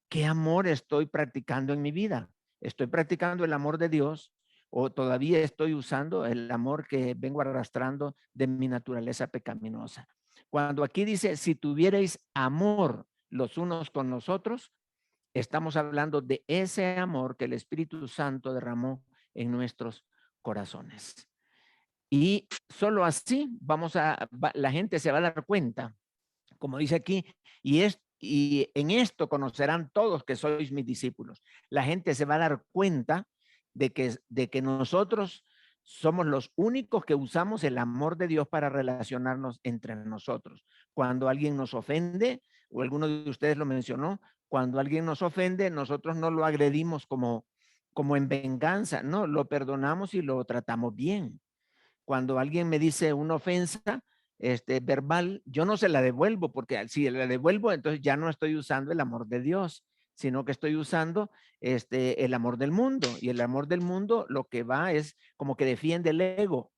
¿qué amor estoy practicando en mi vida? ¿Estoy practicando el amor de Dios o todavía estoy usando el amor que vengo arrastrando de mi naturaleza pecaminosa? Cuando aquí dice, si tuvierais amor los unos con los otros, estamos hablando de ese amor que el Espíritu Santo derramó en nuestros corazones. Y solo así la gente se va a dar cuenta, como dice aquí, y en esto conocerán todos que sois mis discípulos. La gente se va a dar cuenta de que nosotros somos los únicos que usamos el amor de Dios para relacionarnos entre nosotros. Cuando alguien nos ofende, o alguno de ustedes lo mencionó, cuando alguien nos ofende, nosotros no lo agredimos como en venganza, no, lo perdonamos y lo tratamos bien. Cuando alguien me dice una ofensa verbal, yo no se la devuelvo, porque si la devuelvo, entonces ya no estoy usando el amor de Dios, sino que estoy usando el amor del mundo. Y el amor del mundo lo que va es como que defiende el ego.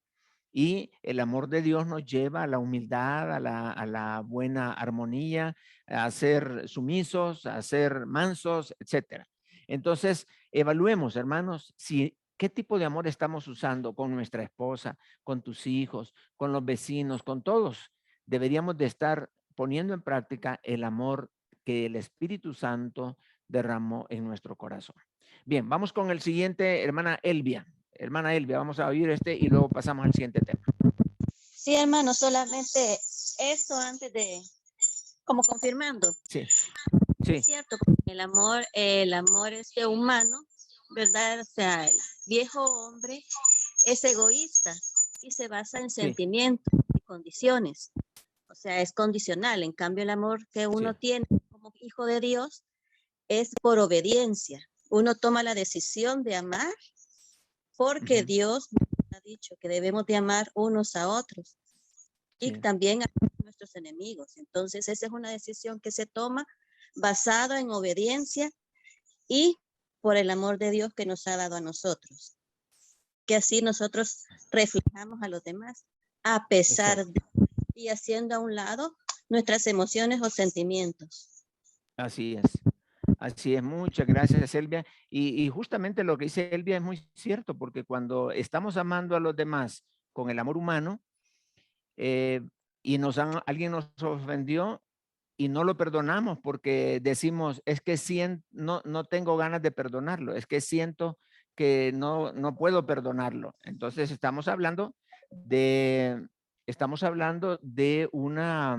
Y el amor de Dios nos lleva a la humildad, a la buena armonía, a ser sumisos, a ser mansos, etcétera. Entonces, evaluemos, hermanos, qué tipo de amor estamos usando con nuestra esposa, con tus hijos, con los vecinos, con todos. Deberíamos de estar poniendo en práctica el amor que el Espíritu Santo derramó en nuestro corazón. Bien, vamos con el siguiente, hermana Elvia. Hermana Elvia, vamos a oír y luego pasamos al siguiente tema. Sí, hermano, solamente esto antes de, como confirmando. Sí, sí. Es cierto, el amor humano, ¿verdad? O sea, el viejo hombre es egoísta y se basa en sentimientos y condiciones. O sea, es condicional. En cambio, el amor que uno tiene como hijo de Dios es por obediencia. Uno toma la decisión de amar porque Dios nos ha dicho que debemos de amar unos a otros y también a nuestros enemigos. Entonces, esa es una decisión que se toma basada en obediencia y por el amor de Dios que nos ha dado a nosotros. Que así nosotros reflejamos a los demás a pesar de y haciendo a un lado nuestras emociones o sentimientos. Así es. Así es, muchas gracias, Elvia. Y justamente lo que dice Elvia es muy cierto, porque cuando estamos amando a los demás con el amor humano y alguien nos ofendió y no lo perdonamos porque decimos, es que no tengo ganas de perdonarlo, es que siento que no puedo perdonarlo. Entonces estamos hablando de una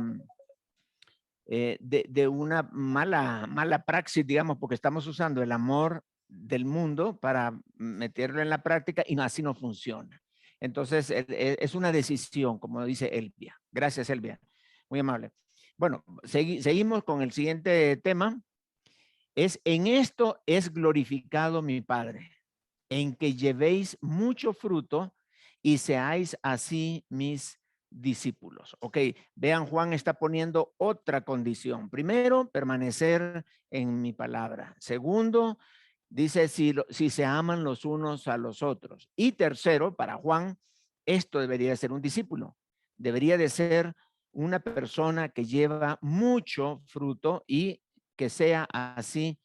mala praxis, digamos, porque estamos usando el amor del mundo para meterlo en la práctica y así no funciona. Entonces, es una decisión, como dice Elvia. Gracias, Elvia. Muy amable. Bueno, seguimos con el siguiente tema. En esto es glorificado mi Padre, en que llevéis mucho fruto y seáis así mis discípulos. Ok, vean, Juan está poniendo otra condición. Primero, permanecer en mi palabra. Segundo, dice si se aman los unos a los otros. Y tercero, para Juan, esto debería ser un discípulo. Debería de ser una persona que lleva mucho fruto y que sea así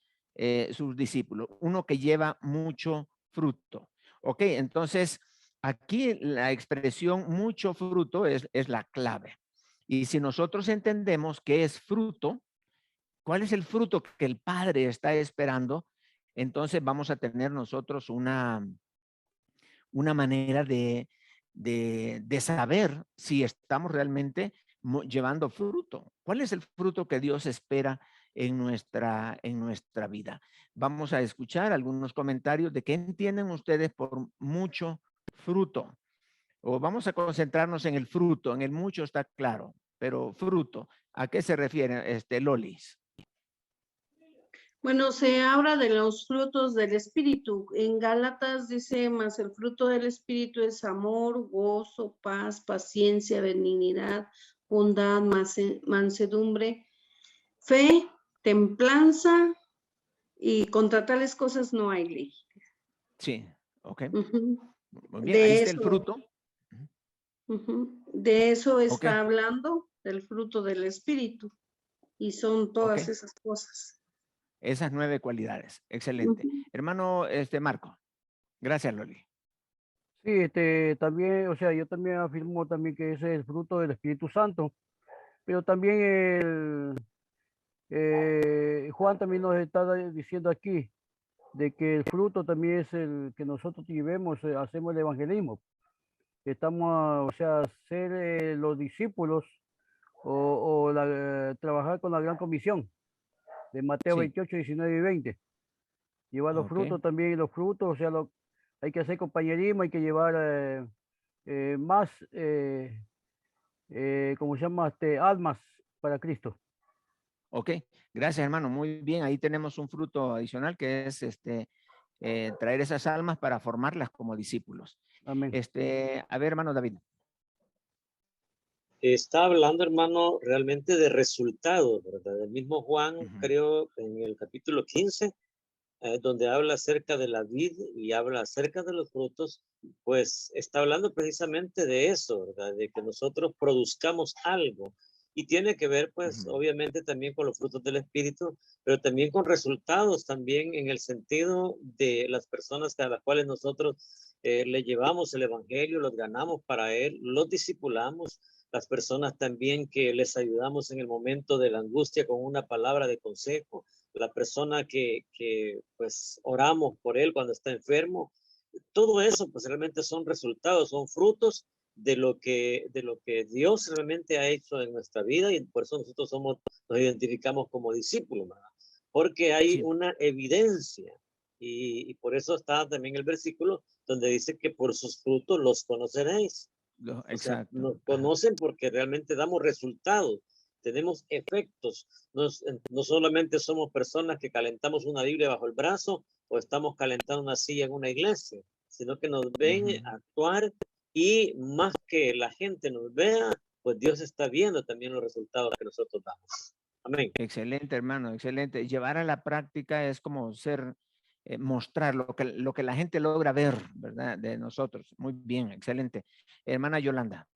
sus discípulos. Uno que lleva mucho fruto. Ok, entonces aquí la expresión mucho fruto es la clave. Y si nosotros entendemos qué es fruto, cuál es el fruto que el Padre está esperando, entonces vamos a tener nosotros una manera de saber si estamos realmente llevando fruto. ¿Cuál es el fruto que Dios espera en nuestra vida? Vamos a escuchar algunos comentarios de qué entienden ustedes por mucho fruto. O vamos a concentrarnos en el fruto. En el mucho está claro, pero fruto, ¿a qué se refiere Lolis? Bueno, se habla de los frutos del Espíritu. En Gálatas dice, más el fruto del Espíritu es amor, gozo, paz, paciencia, benignidad, bondad, mansedumbre, fe, templanza, y contra tales cosas no hay ley. Sí, ok. Muy bien, ahí está el fruto. De eso está hablando, del fruto del Espíritu. Y son todas esas cosas. Esas 9 cualidades. Excelente. Hermano Marco. Gracias, Loli. Sí, también, o sea, yo también afirmo también que ese es el fruto del Espíritu Santo, pero también Juan también nos está diciendo aquí de que el fruto también es el que nosotros llevemos, hacemos el evangelismo. Estamos, o sea, ser los discípulos trabajar con la gran comisión de Mateo Sí. 28, 19 y 20. Llevar los Ok. frutos también, los frutos, o sea, hay que hacer compañerismo, hay que llevar más, ¿cómo se llama? Almas para Cristo. Ok, gracias, hermano. Muy bien, ahí tenemos un fruto adicional que es traer esas almas para formarlas como discípulos. Amén. A ver, hermano David. Está hablando, hermano, realmente de resultados, ¿verdad? El mismo Juan, creo, en el capítulo 15, donde habla acerca de la vid y habla acerca de los frutos, pues está hablando precisamente de eso, ¿verdad? De que nosotros produzcamos algo. Y tiene que ver, pues, obviamente también con los frutos del Espíritu, pero también con resultados, también en el sentido de las personas a las cuales nosotros le llevamos el Evangelio, los ganamos para Él, los discipulamos, las personas también que les ayudamos en el momento de la angustia con una palabra de consejo, la persona que pues oramos por él cuando está enfermo. Todo eso pues realmente son resultados, son frutos de lo que Dios realmente ha hecho en nuestra vida, y por eso nosotros nos identificamos como discípulos, ¿verdad? Porque hay una evidencia, y por eso está también el versículo donde dice que por sus frutos los conoceréis. Exacto. O sea, nos conocen porque realmente damos resultados, tenemos efectos. No solamente somos personas que calentamos una Biblia bajo el brazo o estamos calentando una silla en una iglesia, sino que nos ven actuar, y más que la gente nos vea, pues Dios está viendo también los resultados que nosotros damos. Amén. Excelente, hermano, excelente. Llevar a la práctica es como mostrar lo que la gente logra ver, ¿verdad? De nosotros. Muy bien, excelente. Hermana Yolanda.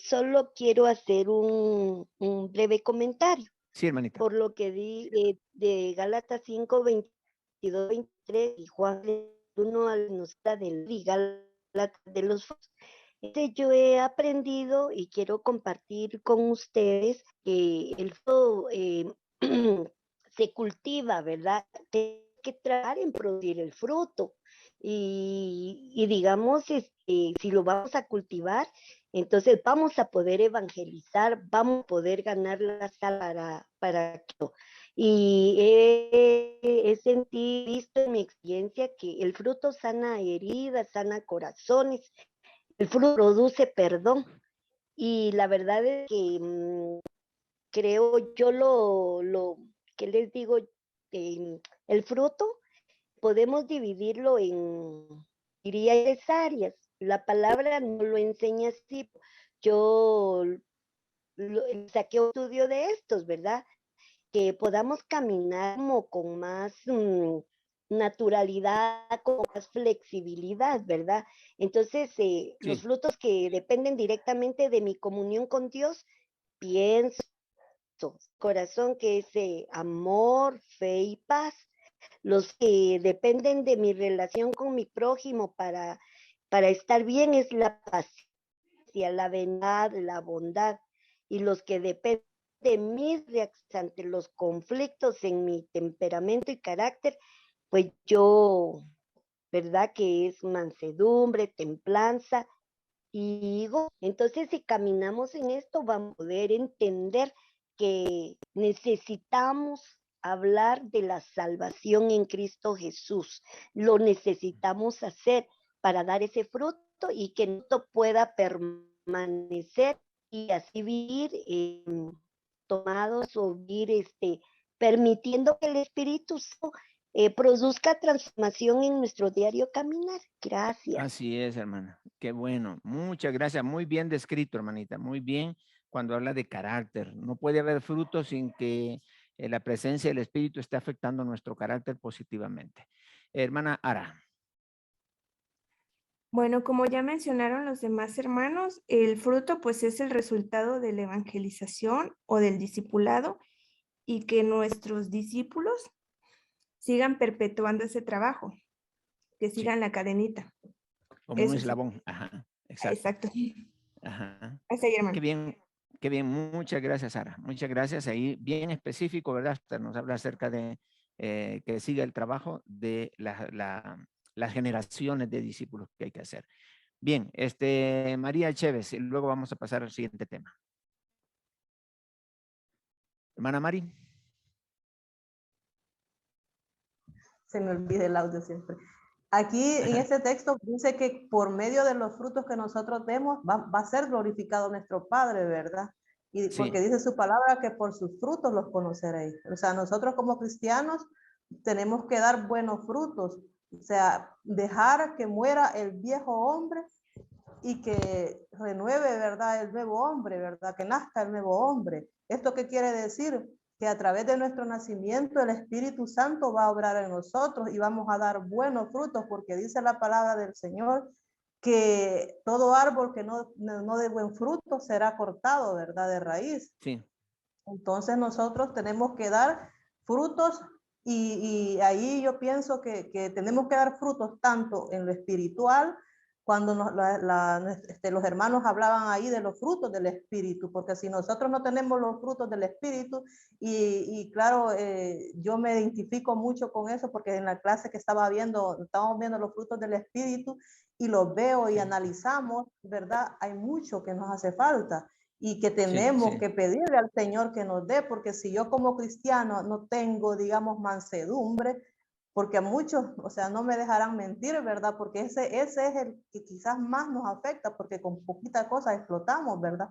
Solo quiero hacer un breve comentario. Sí, hermanita. Por lo que di de Gálatas 5, 22, 23 y Juan 1 nos da del Gálatas de los frutos. Yo he aprendido y quiero compartir con ustedes que el fruto se cultiva, ¿verdad? Hay que tratar en producir el fruto. Y digamos, si lo vamos a cultivar, entonces vamos a poder evangelizar, vamos a poder ganar la sal para esto. Y he sentido, visto en mi experiencia que el fruto sana heridas, sana corazones, el fruto produce perdón. Y la verdad es que creo yo ¿qué les digo? El fruto podemos dividirlo diría, 3 áreas. La palabra no lo enseña así. Yo saqué un estudio de estos, ¿verdad? Que podamos caminar como con más naturalidad, con más flexibilidad, ¿verdad? Entonces, los frutos que dependen directamente de mi comunión con Dios, pienso, corazón, que es amor, fe y paz. Los que dependen de mi relación con mi prójimo para estar bien es la paciencia, la verdad, la bondad. Y los que dependen de mis reacciones ante los conflictos en mi temperamento y carácter, pues yo, ¿verdad? Que es mansedumbre, templanza. Y entonces si caminamos en esto, vamos a poder entender que necesitamos hablar de la salvación en Cristo Jesús. Lo necesitamos hacer para dar ese fruto y que esto pueda permanecer y así vivir tomados o vivir permitiendo que el Espíritu produzca transformación en nuestro diario caminar. Gracias. Así es, hermana. Qué bueno. Muchas gracias. Muy bien descrito, hermanita. Muy bien cuando habla de carácter. No puede haber fruto sin que la presencia del Espíritu esté afectando nuestro carácter positivamente. Hermana Ara. Bueno, como ya mencionaron los demás hermanos, el fruto pues es el resultado de la evangelización o del discipulado, y que nuestros discípulos sigan perpetuando ese trabajo, que sigan la cadenita. Como un Eso sí. eslabón. Ajá, exacto. Exacto. Ajá. Así, hermano. Qué bien. Muchas gracias, Sara. Muchas gracias. Ahí bien específico, ¿verdad? Hasta nos habla acerca de que siga el trabajo de las generaciones de discípulos que hay que hacer. Bien, María Chévez, y luego vamos a pasar al siguiente tema. Hermana Mari. Se me olvida el audio siempre. Aquí en este texto dice que por medio de los frutos que nosotros demos va a ser glorificado nuestro Padre, ¿verdad? Y Sí. porque dice su palabra que por sus frutos los conoceréis. O sea, nosotros como cristianos tenemos que dar buenos frutos. O sea, dejar que muera el viejo hombre y que renueve, ¿verdad? El nuevo hombre, ¿verdad? Que nazca el nuevo hombre. ¿Esto qué quiere decir? Que a través de nuestro nacimiento el Espíritu Santo va a obrar en nosotros y vamos a dar buenos frutos, porque dice la palabra del Señor que todo árbol que no dé buen fruto será cortado, ¿verdad? De raíz. Sí. Entonces nosotros tenemos que dar frutos y ahí yo pienso que tenemos que dar frutos tanto en lo espiritual, cuando los hermanos hablaban ahí de los frutos del Espíritu, porque si nosotros no tenemos los frutos del Espíritu, y claro, yo me identifico mucho con eso, porque en la clase que estábamos viendo los frutos del Espíritu, y los veo y analizamos, ¿verdad? Hay mucho que nos hace falta, y que tenemos que pedirle al Señor que nos dé, porque si yo como cristiano no tengo, digamos, mansedumbre, porque a muchos, o sea, no me dejarán mentir, ¿verdad? Porque ese es el que quizás más nos afecta, porque con poquita cosa explotamos, ¿verdad?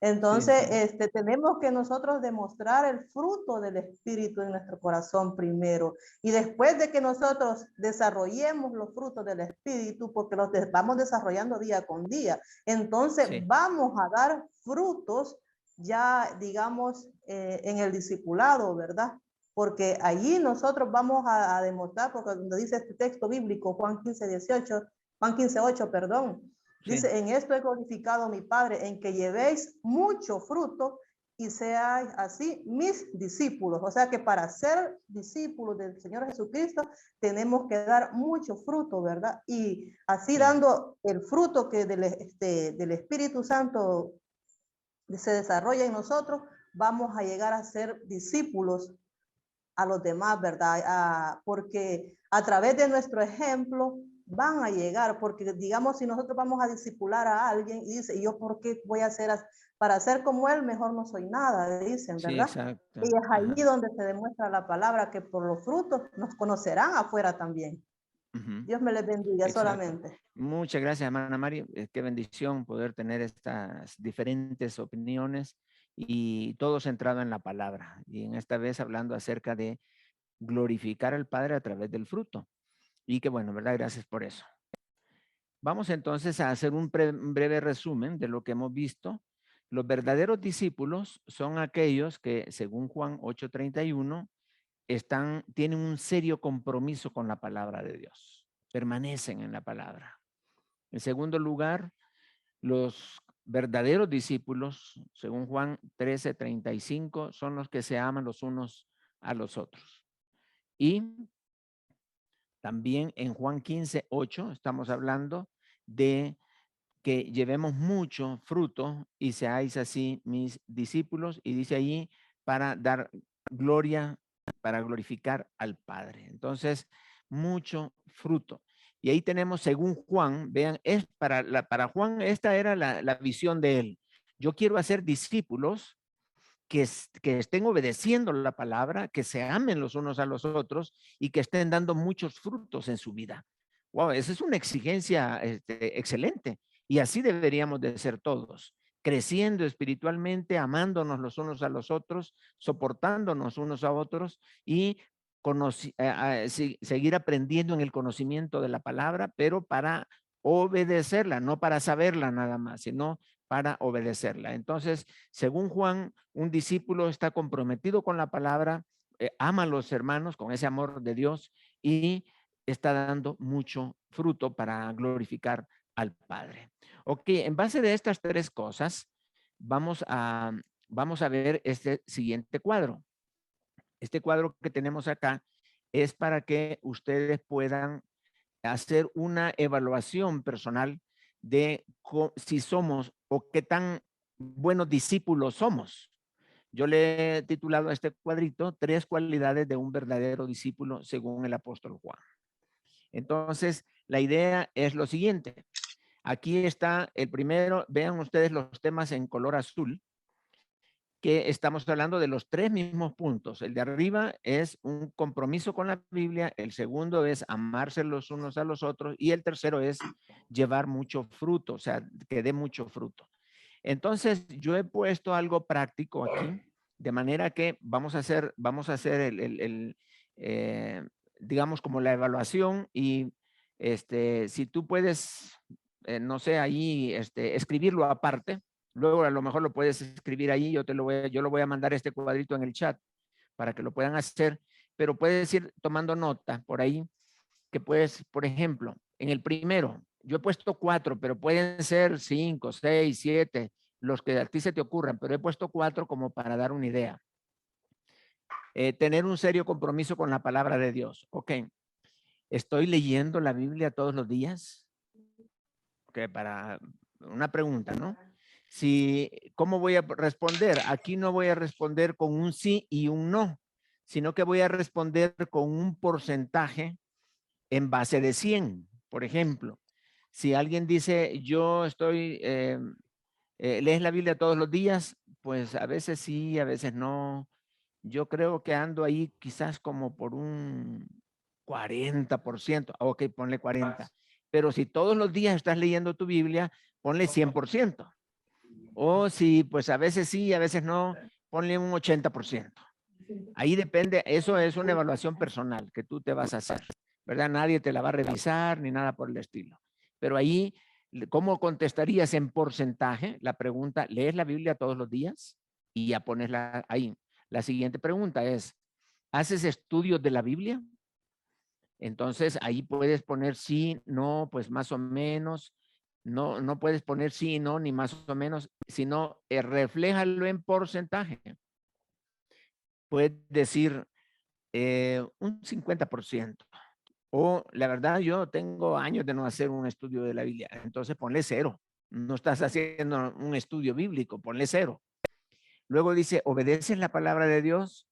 Entonces, tenemos que nosotros demostrar el fruto del Espíritu en nuestro corazón primero. Y después de que nosotros desarrollemos los frutos del Espíritu, porque los vamos desarrollando día con día, entonces vamos a dar frutos ya, digamos, en el discipulado, ¿verdad? Porque allí nosotros vamos a demostrar, porque cuando dice este texto bíblico, Juan 15:8, perdón, dice, en esto he glorificado mi Padre, en que llevéis mucho fruto y seáis así mis discípulos. O sea que para ser discípulos del Señor Jesucristo tenemos que dar mucho fruto, ¿verdad? Y así dando el fruto que del Espíritu Santo se desarrolla en nosotros, vamos a llegar a ser discípulos a los demás, ¿verdad? Porque a través de nuestro ejemplo van a llegar, porque digamos, si nosotros vamos a discipular a alguien y dice, ¿y yo por qué voy a hacer para ser como él? Mejor no soy nada, dicen, ¿verdad? Sí, exacto. Y es ahí donde se demuestra la palabra, que por los frutos nos conocerán afuera también. Dios me les bendiga. Exacto. Solamente. Muchas gracias, hermana Mari. Qué bendición poder tener estas diferentes opiniones y todo centrado en la palabra. Y en esta vez hablando acerca de glorificar al Padre a través del fruto. Y qué bueno, ¿verdad? Gracias por eso. Vamos entonces a hacer un breve resumen de lo que hemos visto. Los verdaderos discípulos son aquellos que, según Juan 8:31, tienen un serio compromiso con la palabra de Dios. Permanecen en la palabra. En segundo lugar, los verdaderos discípulos, según Juan 13:35, son los que se aman los unos a los otros. Y también en Juan 15:8 estamos hablando de que llevemos mucho fruto y seáis así mis discípulos, y dice allí para dar gloria, para glorificar al Padre. Entonces, mucho fruto. Y ahí tenemos, según Juan, vean, para Juan esta era la visión de él. Yo quiero hacer discípulos que estén obedeciendo la palabra, que se amen los unos a los otros y que estén dando muchos frutos en su vida. Wow, esa es una exigencia excelente. Y así deberíamos de ser todos, creciendo espiritualmente, amándonos los unos a los otros, soportándonos unos a otros y seguir aprendiendo en el conocimiento de la palabra, pero para obedecerla, no para saberla nada más, sino para obedecerla. Entonces, según Juan, un discípulo está comprometido con la palabra, ama a los hermanos con ese amor de Dios y está dando mucho fruto para glorificar al Padre. Ok, en base de estas tres cosas, vamos a ver este siguiente cuadro. Este cuadro que tenemos acá es para que ustedes puedan hacer una evaluación personal de si somos o qué tan buenos discípulos somos. Yo le he titulado a este cuadrito 3 cualidades de un verdadero discípulo según el apóstol Juan. Entonces, la idea es lo siguiente. Aquí está el primero, vean ustedes los temas en color azul, que estamos hablando de los 3 mismos puntos. El de arriba es un compromiso con la Biblia, el segundo es amarse los unos a los otros y el tercero es llevar mucho fruto, o sea, que dé mucho fruto. Entonces, yo he puesto algo práctico aquí, de manera que vamos a hacer digamos, como la evaluación y si tú puedes, no sé, ahí escribirlo aparte. Luego a lo mejor lo puedes escribir ahí, yo lo voy a mandar este cuadrito en el chat para que lo puedan hacer, pero puedes ir tomando nota por ahí, que puedes, por ejemplo, en el primero, yo he puesto 4, pero pueden ser 5, 6, 7, los que a ti se te ocurran, pero he puesto 4 como para dar una idea. Tener un serio compromiso con la palabra de Dios. Ok, ¿estoy leyendo la Biblia todos los días? Ok, para una pregunta, ¿no? ¿Cómo voy a responder? Aquí no voy a responder con un sí y un no, sino que voy a responder con un porcentaje en base de 100. Por ejemplo, si alguien dice, yo lees la Biblia todos los días, pues a veces sí, a veces no. Yo creo que ando ahí quizás como por un 40%. Ok, ponle 40. Pero si todos los días estás leyendo tu Biblia, ponle 100%. O si pues a veces sí, a veces no, ponle un 80%. Ahí depende, eso es una evaluación personal que tú te vas a hacer, ¿verdad? Nadie te la va a revisar ni nada por el estilo. Pero ahí, ¿cómo contestarías en porcentaje la pregunta? ¿Lees la Biblia todos los días? Y ya ponesla ahí. La siguiente pregunta es, ¿haces estudios de la Biblia? Entonces ahí puedes poner sí, no, pues más o menos. No puedes poner sí, no, ni más o menos, sino refléjalo en porcentaje. Puedes decir un 50%. O la verdad, yo tengo años de no hacer un estudio de la Biblia, entonces ponle 0. No estás haciendo un estudio bíblico, ponle 0. Luego dice, ¿obedeces la palabra de Dios?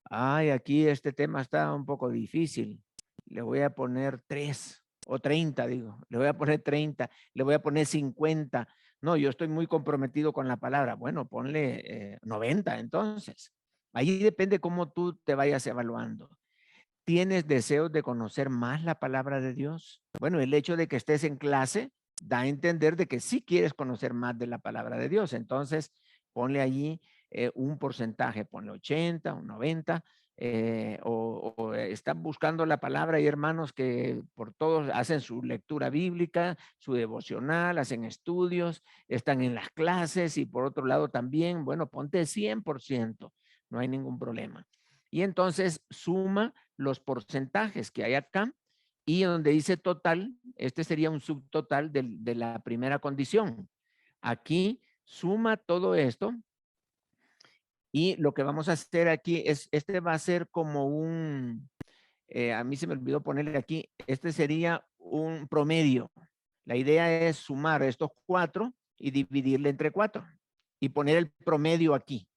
Ay, aquí este tema está un poco difícil. Le voy a poner 3 o 30, digo. Le voy a poner 30, le voy a poner 50. No, yo estoy muy comprometido con la palabra. Bueno, ponle 90 entonces. Ahí depende cómo tú te vayas evaluando. ¿Tienes deseos de conocer más la palabra de Dios? Bueno, el hecho de que estés en clase da a entender de que sí quieres conocer más de la palabra de Dios. Entonces, ponle allí un porcentaje, ponle 80, un 90, o están buscando la palabra. Hay hermanos que por todos hacen su lectura bíblica, su devocional, hacen estudios, están en las clases y por otro lado también, bueno, ponte 100%, no hay ningún problema. Y entonces suma los porcentajes que hay acá y donde dice total, este sería un subtotal de la primera condición. Aquí suma todo esto y lo que vamos a hacer aquí es, este va a ser como a mí se me olvidó ponerle aquí, este sería un promedio. La idea es sumar estos 4 y dividirle entre 4 y poner el promedio aquí.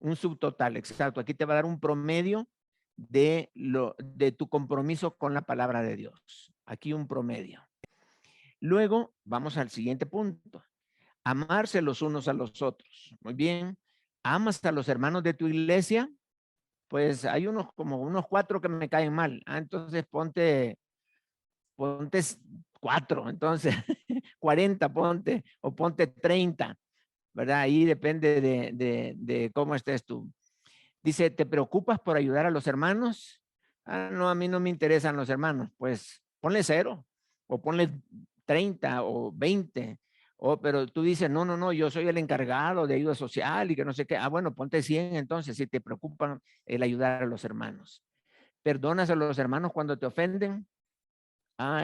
Un subtotal, exacto. Aquí te va a dar un promedio de tu compromiso con la palabra de Dios. Aquí un promedio. Luego vamos al siguiente punto. Amarse los unos a los otros. Muy bien. ¿Amas a los hermanos de tu iglesia? Pues hay unos 4 que me caen mal. Entonces ponte 4. Entonces 40 ponte o ponte 30. ¿Verdad? Ahí depende de cómo estés tú. Dice, ¿te preocupas por ayudar a los hermanos? No, a mí no me interesan los hermanos. Pues ponle 0 o ponle 30 o 20. Pero tú dices, no, yo soy el encargado de ayuda social y que no sé qué. Bueno, ponte 100 entonces si te preocupan el ayudar a los hermanos. ¿Perdonas a los hermanos cuando te ofenden?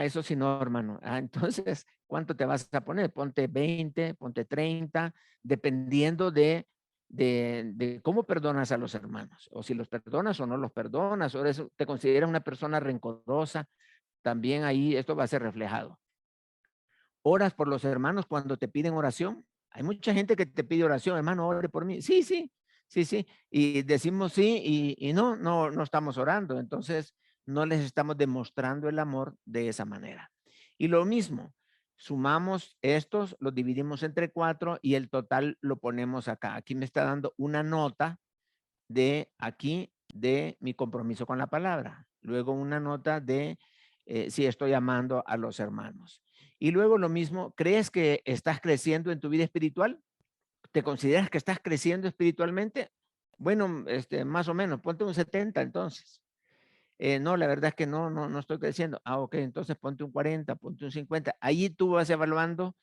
Eso sí, no, hermano. Entonces, ¿cuánto te vas a poner? Ponte 20, ponte 30, dependiendo de de cómo perdonas a los hermanos, o si los perdonas o no los perdonas, o te consideras una persona rencorosa, también ahí esto va a ser reflejado. ¿Oras por los hermanos cuando te piden oración? Hay mucha gente que te pide oración, hermano, ore por mí. Sí, sí, sí, sí. Y decimos sí y no estamos orando. Entonces, no les estamos demostrando el amor de esa manera. Y lo mismo, sumamos estos, los dividimos entre 4 y el total lo ponemos acá. Aquí me está dando una nota de aquí de mi compromiso con la palabra. Luego una nota de si estoy amando a los hermanos. Y luego lo mismo, ¿crees que estás creciendo en tu vida espiritual? ¿Te consideras que estás creciendo espiritualmente? Bueno, más o menos, ponte un 70 entonces. No, la verdad es que no estoy creciendo. Ah, ok, entonces ponte un 40, ponte un 50. Ahí tú vas evaluando,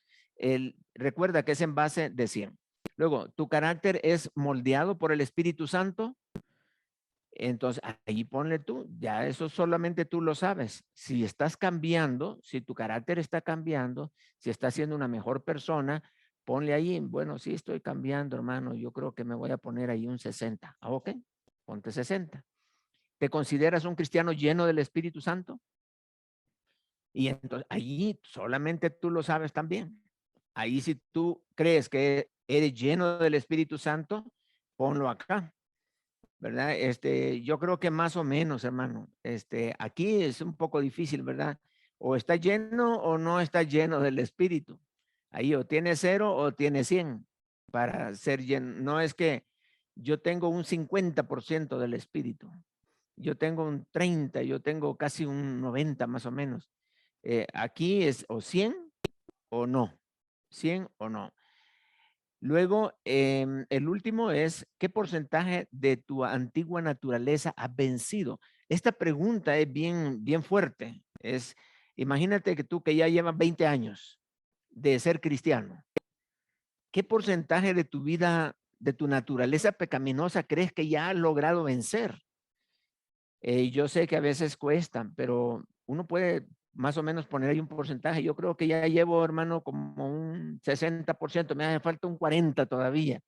recuerda que es en base de 100. Luego, ¿tu carácter es moldeado por el Espíritu Santo? Entonces, ahí ponle tú, ya eso solamente tú lo sabes. Si estás cambiando, si tu carácter está cambiando, si estás siendo una mejor persona, ponle ahí, bueno, sí estoy cambiando, hermano, yo creo que me voy a poner ahí un 60. Ah, ok, ponte 60. ¿Te consideras un cristiano lleno del Espíritu Santo? Y entonces, ahí solamente tú lo sabes también. Ahí si tú crees que eres lleno del Espíritu Santo, ponlo acá. ¿Verdad? Yo creo que más o menos, hermano. Aquí es un poco difícil, ¿verdad? O está lleno o no está lleno del Espíritu. Ahí o tiene 0 o tiene 100 para ser lleno. No es que yo tengo un 50% del Espíritu. Yo tengo un 30, yo tengo casi un 90 más o menos. Aquí es o 100 o no. 100 o no. Luego, el último es, ¿qué porcentaje de tu antigua naturaleza has vencido? Esta pregunta es bien fuerte. Imagínate que tú que ya llevas 20 años de ser cristiano. ¿Qué porcentaje de tu vida, de tu naturaleza pecaminosa crees que ya has logrado vencer? Yo sé que a veces cuestan, pero uno puede más o menos poner ahí un porcentaje. Yo creo que ya llevo, hermano, como un 60%, me hace falta un 40 todavía.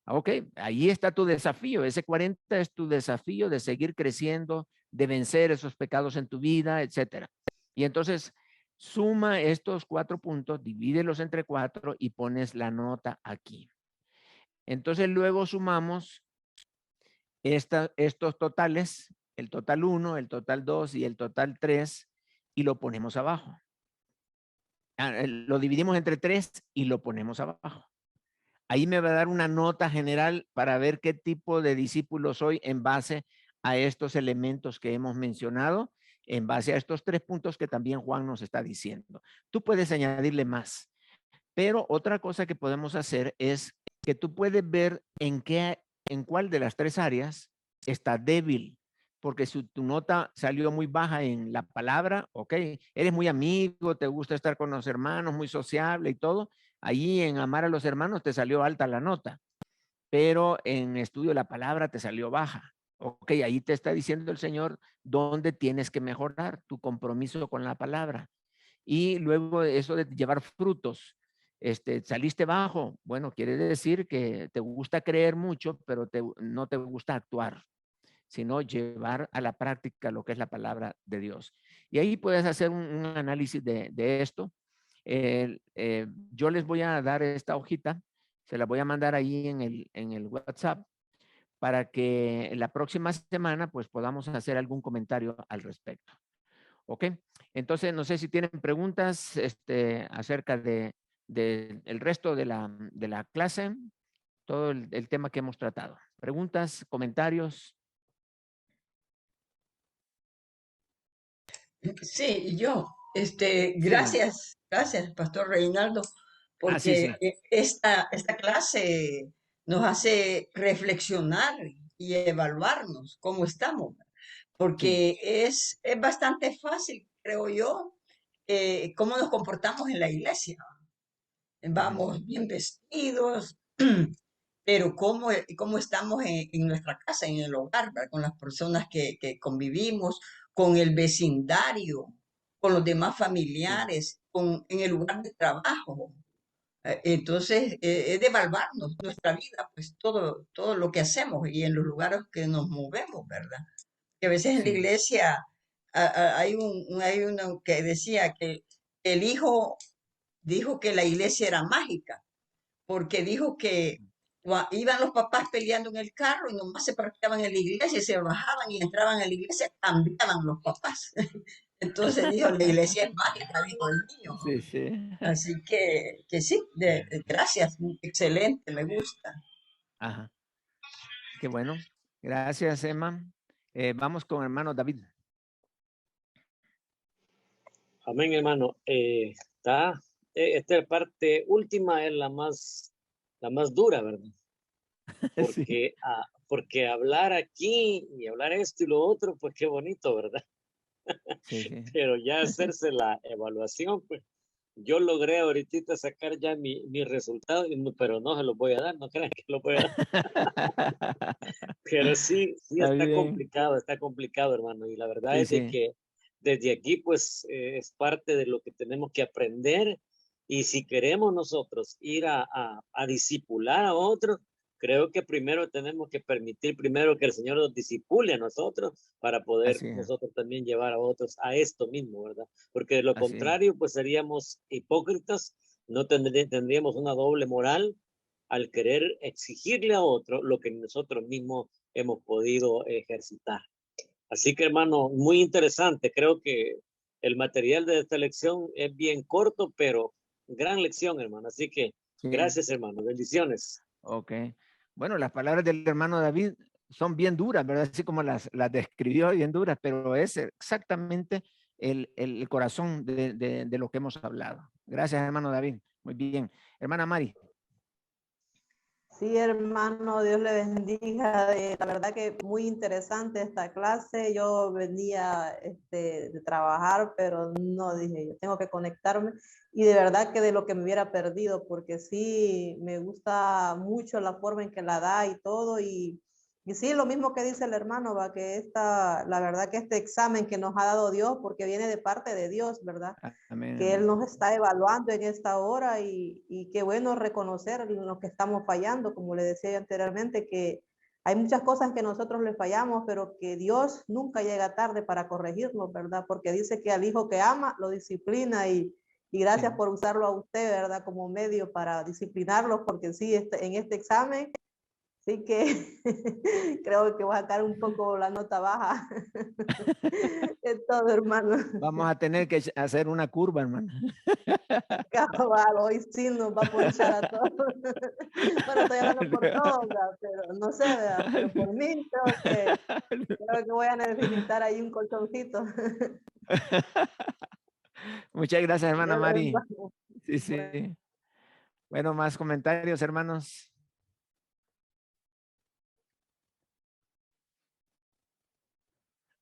Ok, ahí está tu desafío. Ese 40 es tu desafío de seguir creciendo, de vencer esos pecados en tu vida, etcétera. Y entonces suma estos 4 puntos, divídelos entre 4 y pones la nota aquí. Entonces luego sumamos estos totales, el total 1, el total 2 y el total 3 y lo ponemos abajo. Lo dividimos entre 3 y lo ponemos abajo. Ahí me va a dar una nota general para ver qué tipo de discípulo soy en base a estos elementos que hemos mencionado, en base a estos 3 puntos que también Juan nos está diciendo. Tú puedes añadirle más, pero otra cosa que podemos hacer es que tú puedes ver en cuál de las 3 áreas está débil, porque si tu nota salió muy baja en la palabra, ok, eres muy amigo, te gusta estar con los hermanos, muy sociable y todo, ahí en amar a los hermanos te salió alta la nota, pero en estudio de la palabra te salió baja. Ok, ahí te está diciendo el Señor dónde tienes que mejorar tu compromiso con la palabra. Y luego eso de llevar frutos, saliste bajo, bueno, quiere decir que te gusta creer mucho, pero no te gusta actuar, sino llevar a la práctica lo que es la palabra de Dios. Y ahí puedes hacer un análisis de esto. Yo les voy a dar esta hojita, se la voy a mandar ahí en el WhatsApp para que la próxima semana pues podamos hacer algún comentario al respecto. ¿Ok? Entonces, no sé si tienen preguntas acerca el resto de la clase, todo el tema que hemos tratado. ¿Preguntas, comentarios? Sí, yo, gracias, Pastor Reinaldo, porque esta clase nos hace reflexionar y evaluarnos cómo estamos, porque es bastante fácil, creo yo, cómo nos comportamos en la iglesia. Vamos bien vestidos, pero cómo estamos en nuestra casa, en el hogar, ¿verdad? Con las personas que convivimos, con el vecindario, con los demás familiares, en el lugar de trabajo. Entonces, es de evaluarnos nuestra vida, pues todo lo que hacemos y en los lugares que nos movemos, ¿verdad? Que a veces en la Sí. iglesia hay uno que decía que el hijo dijo que la iglesia era mágica, porque dijo que iban los papás peleando en el carro y nomás se parqueaban en la iglesia y se bajaban y entraban a la iglesia, cambiaban los papás. Entonces dijo, la iglesia es mágica, dijo el niño. Sí, sí. Así que sí, gracias, excelente, me gusta. Ajá. Qué bueno. Gracias, Emma. Vamos con hermano David. Amén, hermano. Esta parte última es la más dura, ¿verdad? Porque, porque hablar aquí y hablar esto y lo otro, pues qué bonito, ¿verdad? Sí, sí. Pero ya hacerse la evaluación, pues yo logré ahorita sacar ya mi resultado, pero no se los voy a dar, no crean que lo voy a dar. Pero sí está complicado, hermano. Y la verdad Sí, es de sí. que desde aquí, pues, es parte de lo que tenemos que aprender. Y si queremos nosotros ir a discipular a otros, creo que primero tenemos que permitir primero que el Señor nos disipule a nosotros para poder Así es. nosotros también llevar a otros a esto mismo, ¿verdad? Porque de lo Así es. contrario, pues seríamos hipócritas, no tendríamos una doble moral al querer exigirle a otro lo que nosotros mismos hemos podido ejercitar. Así que, hermano, muy interesante. Creo que el material de esta lección es bien corto, pero gran lección, hermano. Así que Sí. gracias, hermano. Bendiciones. Ok. Bueno, las palabras del hermano David son bien duras, ¿verdad? Así como las describió, bien duras, pero es exactamente el corazón de lo que hemos hablado. Gracias, hermano David. Muy bien. Hermana Mari. Sí, hermano, Dios le bendiga. La verdad que muy interesante esta clase. Yo venía de trabajar, pero no dije, yo tengo que conectarme. Y de verdad que de lo que me hubiera perdido, porque sí, me gusta mucho la forma en que la da y todo. Y sí, lo mismo que dice el hermano, va, que la verdad que este examen que nos ha dado Dios, porque viene de parte de Dios, ¿verdad? Amén, Que Él amén. nos está evaluando en esta hora y qué bueno reconocer en lo que estamos fallando, como le decía anteriormente, que hay muchas cosas que nosotros le fallamos, pero que Dios nunca llega tarde para corregirnos, ¿verdad? Porque dice que al hijo que ama lo disciplina y gracias Sí. por usarlo a usted, ¿verdad? Como medio para disciplinarlos, porque sí, en este examen sí que creo que voy a sacar un poco la nota baja. Es todo, hermano. Vamos a tener que hacer una curva, hermano. Cabal, hoy sí nos va a ponchar a todos. Bueno, estoy hablando por todos, pero no sé, ¿verdad? Pero por mí creo que voy a necesitar ahí un colchoncito. Muchas gracias, hermana Mari. Hermano. Sí, sí. Bueno, más comentarios, hermanos.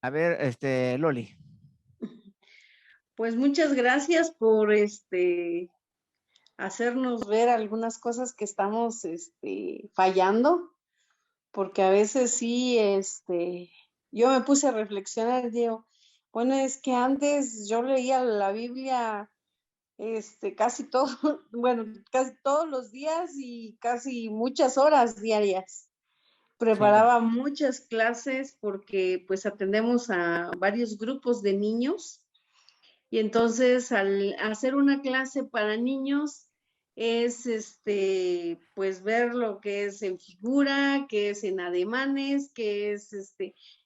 A ver, Loli. Pues muchas gracias por hacernos ver algunas cosas que estamos fallando, porque a veces sí, yo me puse a reflexionar y digo, bueno, es que antes yo leía la Biblia casi todo, bueno, casi todos los días y casi muchas horas diarias. Preparaba muchas clases porque pues atendemos a varios grupos de niños. Y entonces al hacer una clase para niños es pues ver lo que es en figura, que es en ademanes, que es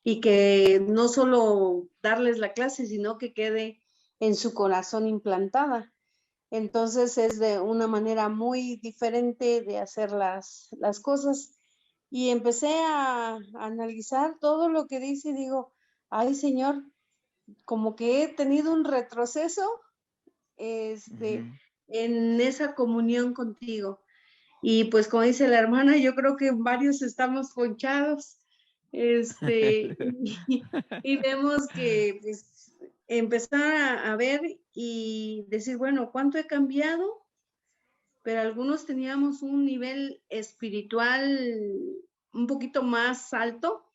y que no solo darles la clase, sino que quede en su corazón implantada. Entonces es de una manera muy diferente de hacer las cosas. Y empecé a analizar todo lo que dice y digo, ay Señor, como que he tenido un retroceso en esa comunión contigo. Y pues como dice la hermana, yo creo que varios estamos ponchados y vemos que pues, empezar a ver y decir, bueno, ¿cuánto he cambiado? Pero algunos teníamos un nivel espiritual un poquito más alto.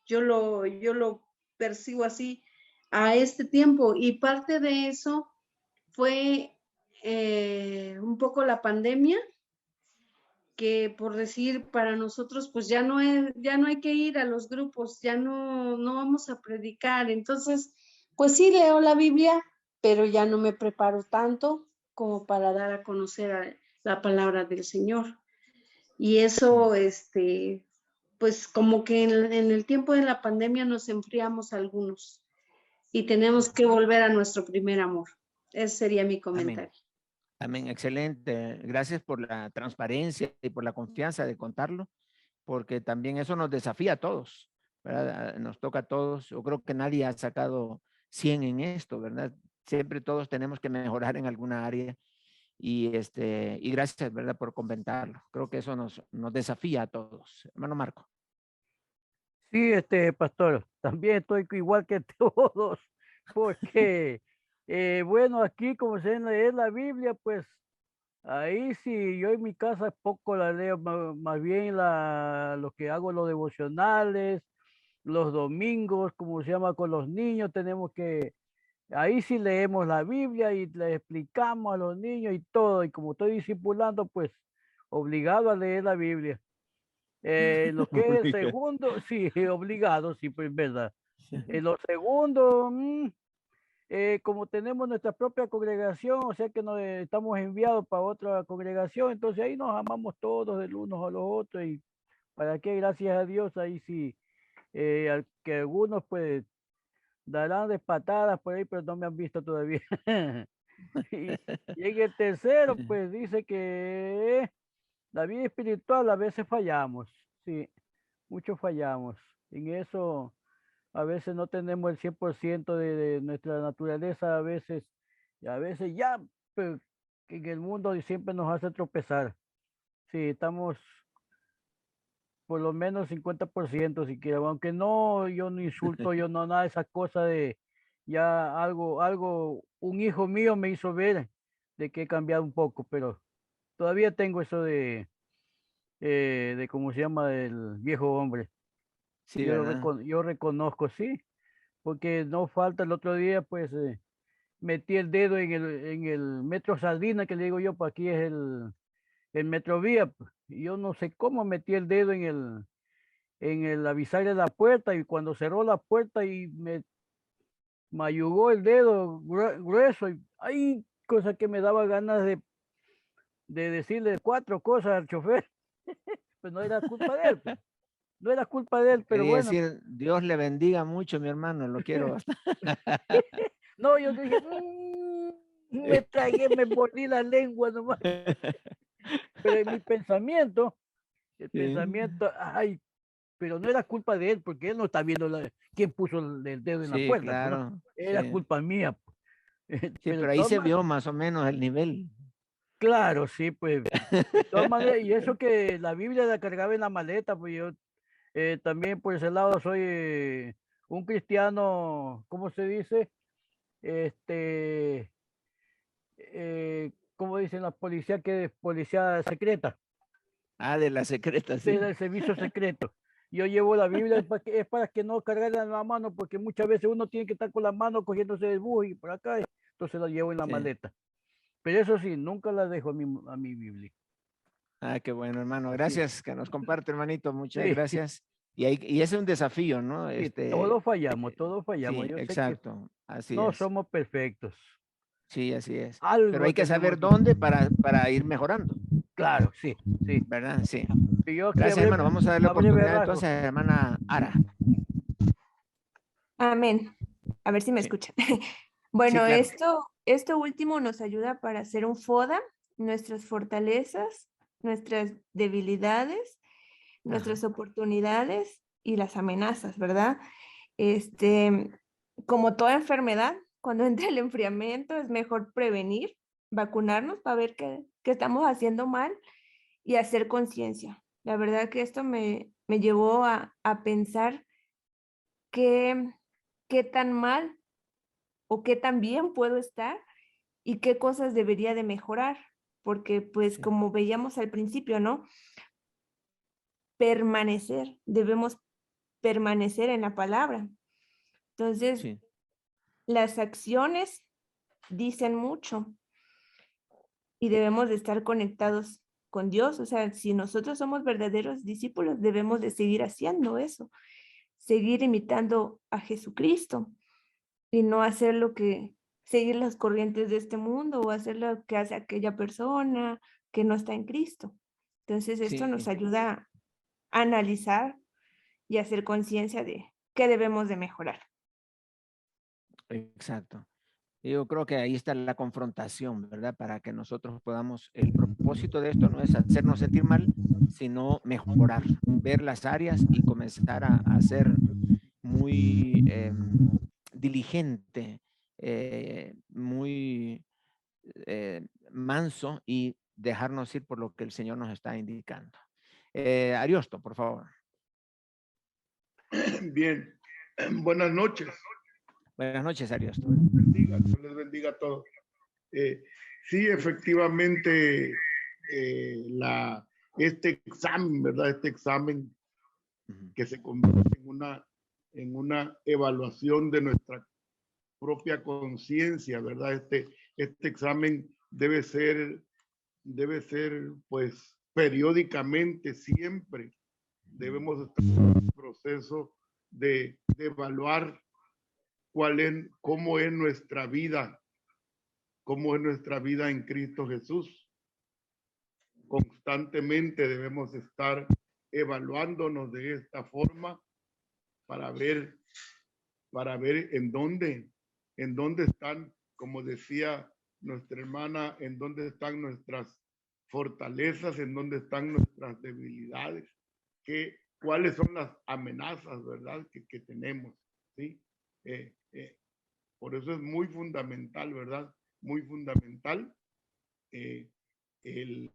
Yo lo percibo así a este tiempo y parte de eso fue un poco la pandemia, que por decir para nosotros pues ya no hay que ir a los grupos, ya no vamos a predicar. Entonces, pues sí leo la Biblia, pero ya no me preparo tanto como para dar a conocer la palabra del Señor. Y eso, pues como que en el tiempo de la pandemia nos enfriamos algunos y tenemos que volver a nuestro primer amor. Ese sería mi comentario. Amén, excelente. Gracias por la transparencia y por la confianza de contarlo, porque también eso nos desafía a todos, ¿verdad? Nos toca a todos. Yo creo que nadie ha sacado 100 en esto, ¿verdad? Siempre todos tenemos que mejorar en alguna área y gracias, ¿verdad? Por comentarlo. Creo que eso nos desafía a todos. Hermano Marco. Sí, pastor, también estoy igual que todos, porque, bueno, aquí como se lee la Biblia, pues ahí sí, yo en mi casa poco la leo, más bien lo que hago los devocionales, los domingos, como se llama con los niños, ahí sí leemos la Biblia y le explicamos a los niños y todo, y como estoy discipulando, pues obligado a leer la Biblia. Lo que es el segundo, sí, obligado, sí, pues verdad. Lo segundo, como tenemos nuestra propia congregación, o sea que nos estamos enviados para otra congregación, entonces ahí nos amamos todos del unos a los otros y para qué, gracias a Dios, ahí sí, que algunos pues darán de patadas por ahí, pero no me han visto todavía. y en el tercero, pues dice que la vida espiritual a veces fallamos, sí, mucho fallamos. En eso a veces no tenemos el 100% de nuestra naturaleza, a veces ya, pero en el mundo siempre nos hace tropezar. Sí, estamos por lo menos 50% siquiera, aunque no, yo no insulto, yo no nada de esa cosa de ya un hijo mío me hizo ver de que he cambiado un poco, pero todavía tengo eso de cómo se llama, el viejo hombre. Sí, Yo, ¿verdad? yo reconozco, sí, porque no falta el otro día, pues metí el dedo en el metro Sardina, que le digo yo, pues aquí es el Metrovía, pues, y yo no sé cómo metí el dedo en el avisar de la puerta y cuando cerró la puerta y me mayugó el dedo grueso y hay cosas que me daba ganas de decirle 4 cosas al chofer, pues no era culpa de él, pues. No era culpa de él, pero Quería bueno. decir, Dios le bendiga mucho, mi hermano, lo quiero bastante. No, yo dije, me tragué, me mordí la lengua nomás. Pero en mi pensamiento, ay, pero no era culpa de él, porque él no está viendo quién puso el dedo en la Sí, puerta, pues, ¿no? claro. Era Sí. culpa mía. Sí, Pero pero ahí se vio más o menos el nivel. claro, sí, pues, de todas maneras, y eso que la Biblia la cargaba en la maleta, pues yo también por ese lado soy un cristiano, ¿cómo se dice? ¿Cómo dicen la policía? Que es policía secreta. Ah, de la secreta, sí. Del servicio secreto. Yo llevo la Biblia, es para que no cargarla en la mano, porque muchas veces uno tiene que estar con la mano cogiéndose del bus y por acá, entonces la llevo en la maleta. Pero eso sí, nunca la dejo a mi Biblia. Ah, qué bueno, hermano. Así. Gracias que nos comparte, hermanito. Muchas Sí. gracias. Y ese es un desafío, ¿no? Sí, todos fallamos. Sí, Yo sé que exacto. Así no es. somos perfectos. Sí, así es. Algo Pero hay que saber tenemos. dónde para ir mejorando. Claro, sí, sí. ¿Verdad? Sí. Y yo aquí Gracias, hermano. Vamos a darle oportunidad entonces a hermana Ara. Amén. A ver si me escuchan. Bueno, Sí, claro. esto último nos ayuda para hacer un FODA, nuestras fortalezas, nuestras debilidades, nuestras oportunidades y las amenazas, ¿verdad? Como toda enfermedad, cuando entra el enfriamiento es mejor prevenir, vacunarnos para ver qué estamos haciendo mal y hacer conciencia. La verdad que esto me llevó a pensar qué tan mal o qué tan bien puedo estar y qué cosas debería de mejorar, porque pues como veíamos al principio, ¿no? Debemos permanecer en la palabra. Entonces, las acciones dicen mucho. y debemos de estar conectados con Dios. O sea, si nosotros somos verdaderos discípulos, debemos de seguir haciendo eso, seguir imitando a Jesucristo y no hacer seguir las corrientes de este mundo o hacer lo que hace aquella persona que no está en Cristo. Entonces, esto nos Sí, ayuda a analizar y hacer conciencia de qué debemos de mejorar. exacto. Yo creo que ahí está la confrontación, ¿verdad? Para que nosotros podamos, el propósito de esto no es hacernos sentir mal, sino mejorar, ver las áreas y comenzar a ser muy diligente, muy manso y dejarnos ir por lo que el Señor nos está indicando. Ariosto, por favor. Bien, buenas noches. Buenas noches, Ariosto. Dios les bendiga a todos. Sí, efectivamente, este examen, ¿verdad? Este examen que se convierte en una evaluación de nuestra propia conciencia, ¿verdad? Este examen debe ser, pues, periódicamente, siempre. Debemos estar en un proceso de evaluar cómo es nuestra vida en Cristo Jesús. Constantemente debemos estar evaluándonos de esta forma para ver en dónde están, como decía nuestra hermana, en dónde están nuestras fortalezas, en dónde están nuestras debilidades, cuáles son las amenazas, ¿verdad? que tenemos, ¿sí? Por eso es muy fundamental, ¿verdad? Muy fundamental el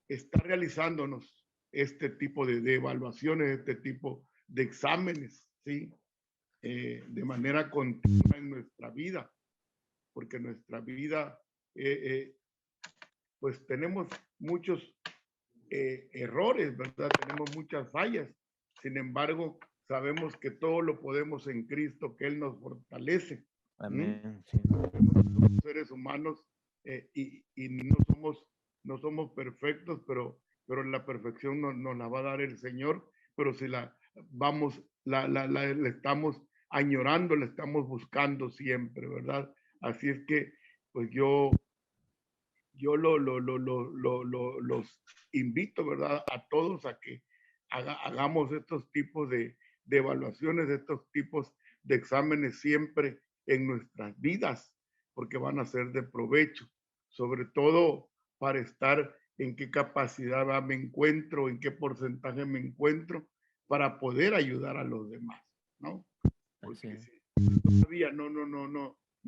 estar realizándonos este tipo de evaluaciones, este tipo de exámenes, ¿sí? De manera continua en nuestra vida, porque nuestra vida, pues tenemos muchos errores, ¿verdad? Tenemos muchas fallas. Sin embargo, sabemos que todo lo podemos en Cristo, que Él nos fortalece. Amén. Sí. Somos seres humanos y no somos perfectos, pero la perfección nos la va a dar el Señor. Pero si la estamos añorando, la estamos buscando siempre, ¿verdad? Así es que, pues yo los invito, ¿verdad? A todos a que hagamos estos tipos de evaluaciones, estos tipos de exámenes siempre en nuestras vidas, porque van a ser de provecho, sobre todo para estar en qué capacidad me encuentro, en qué porcentaje me encuentro, para poder ayudar a los demás, ¿no? Porque si todavía no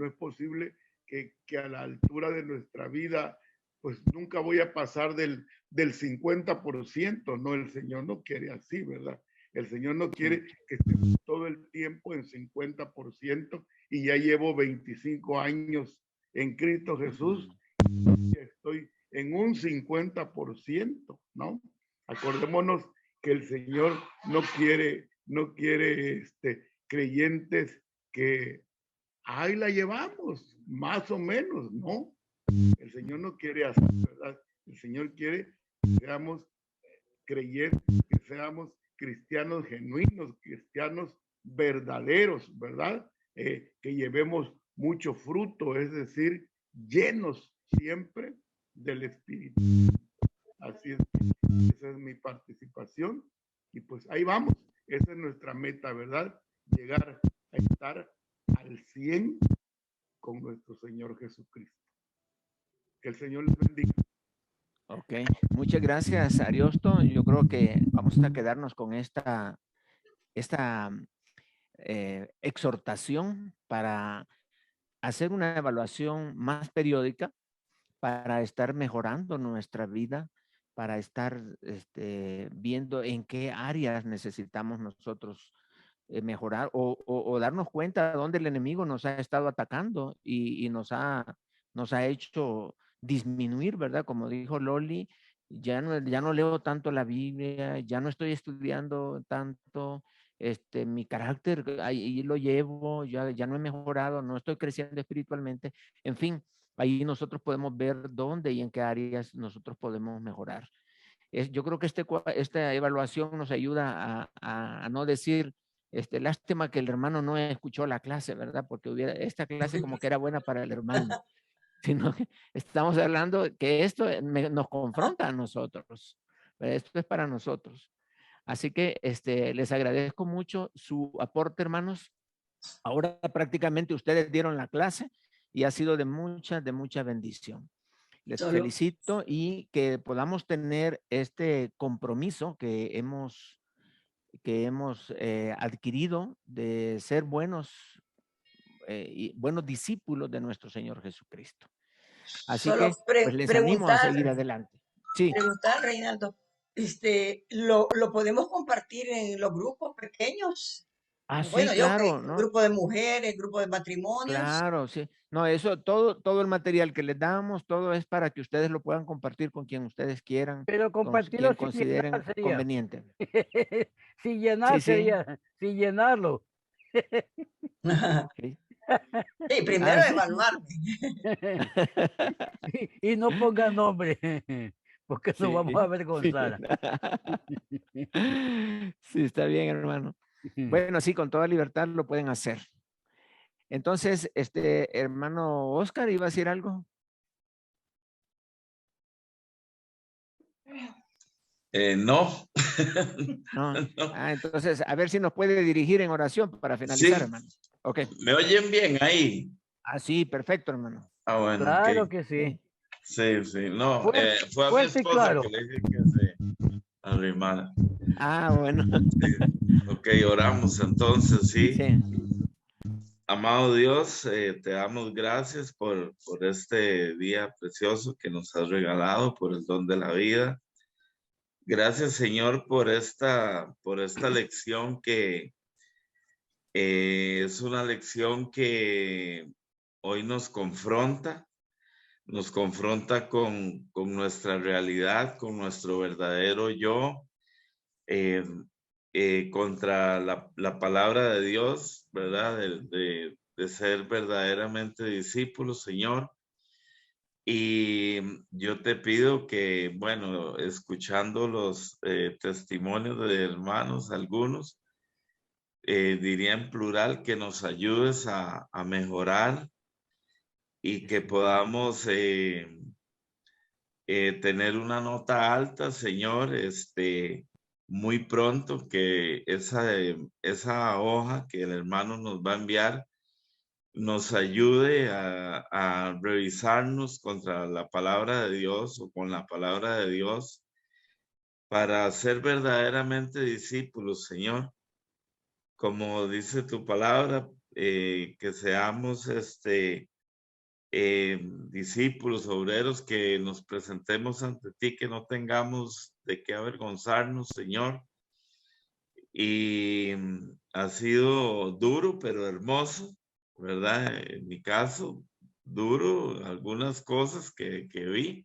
es posible que a la altura de nuestra vida, pues nunca voy a pasar del 50%, ¿no? El Señor no quiere así, ¿verdad? El Señor no quiere que estemos todo el tiempo en 50% y ya llevo 25 años en Cristo Jesús y estoy en un 50%, ¿no? Acordémonos que el Señor no quiere creyentes que ahí la llevamos, más o menos, ¿no? El Señor no quiere así, ¿verdad? El Señor quiere que seamos creyentes, que seamos cristianos genuinos, cristianos verdaderos, ¿verdad? Que llevemos mucho fruto, es decir, llenos siempre del Espíritu. Así es, esa es mi participación y pues ahí vamos, esa es nuestra meta, ¿verdad? Llegar a estar al 100 con nuestro Señor Jesucristo. Que el Señor les bendiga. Ok, muchas gracias, Ariosto. Yo creo que vamos a quedarnos con esta exhortación para hacer una evaluación más periódica, para estar mejorando nuestra vida, para estar viendo en qué áreas necesitamos nosotros mejorar o darnos cuenta de dónde el enemigo nos ha estado atacando y nos ha hecho disminuir, ¿verdad? Como dijo Loli, ya no leo tanto la Biblia, ya no estoy estudiando tanto, mi carácter, ahí lo llevo, ya no he mejorado, no estoy creciendo espiritualmente. En fin, ahí nosotros podemos ver dónde y en qué áreas nosotros podemos mejorar. Yo creo que esta evaluación nos ayuda a no decir, lástima que el hermano no escuchó la clase, ¿verdad? Porque esta clase como que era buena para el hermano. Sino que estamos hablando que esto nos confronta a nosotros. Esto es para nosotros. Así que les agradezco mucho su aporte, hermanos. Ahora prácticamente ustedes dieron la clase y ha sido de mucha bendición. Les felicito y que podamos tener este compromiso que hemos adquirido de ser buenos discípulos de nuestro Señor Jesucristo. Así que pues les animo a seguir adelante. Sí. Preguntar, Reinaldo, ¿lo podemos compartir en los grupos pequeños? Ah, Bueno, sí, claro, ¿no? Grupo de mujeres, grupo de matrimonios. Claro, sí. No, eso, todo el material que les damos, todo es para que ustedes lo puedan compartir con quien ustedes quieran, pero compartirlo con quien consideren conveniente. Sin llenar sería, sin llenarlo. Okay. Sí, primero evaluarme. y no ponga nombre, porque nos vamos a avergonzar. Sí, está bien, hermano. Bueno, sí, con toda libertad lo pueden hacer. Entonces, hermano Oscar, ¿iba a decir algo? No. No. Ah, entonces, a ver si nos puede dirigir en oración para finalizar, Sí. hermano. Okay. ¿Me oyen bien ahí? Ah, sí, perfecto, hermano. Ah, bueno. Claro okay. que sí. Sí. No, fue a mi esposa claro. que le dije que se arrimara. Ah, bueno. Sí. Ok, oramos entonces, sí. Amado Dios, te damos gracias por este día precioso que nos has regalado, por el don de la vida. Gracias, Señor, por esta lección que es una lección que hoy nos confronta con nuestra realidad, con nuestro verdadero yo, contra la palabra de Dios, ¿verdad? De ser verdaderamente discípulos, Señor. Y yo te pido que, bueno, escuchando los testimonios de hermanos, algunos, diría en plural, que nos ayudes a mejorar y que podamos tener una nota alta, Señor, muy pronto, que esa hoja que el hermano nos va a enviar nos ayude a revisarnos contra la palabra de Dios o con la palabra de Dios para ser verdaderamente discípulos, Señor. Como dice tu palabra, que seamos discípulos, obreros, que nos presentemos ante ti, que no tengamos de qué avergonzarnos, Señor. Y ha sido duro, pero hermoso, ¿verdad? En mi caso, duro, algunas cosas que vi.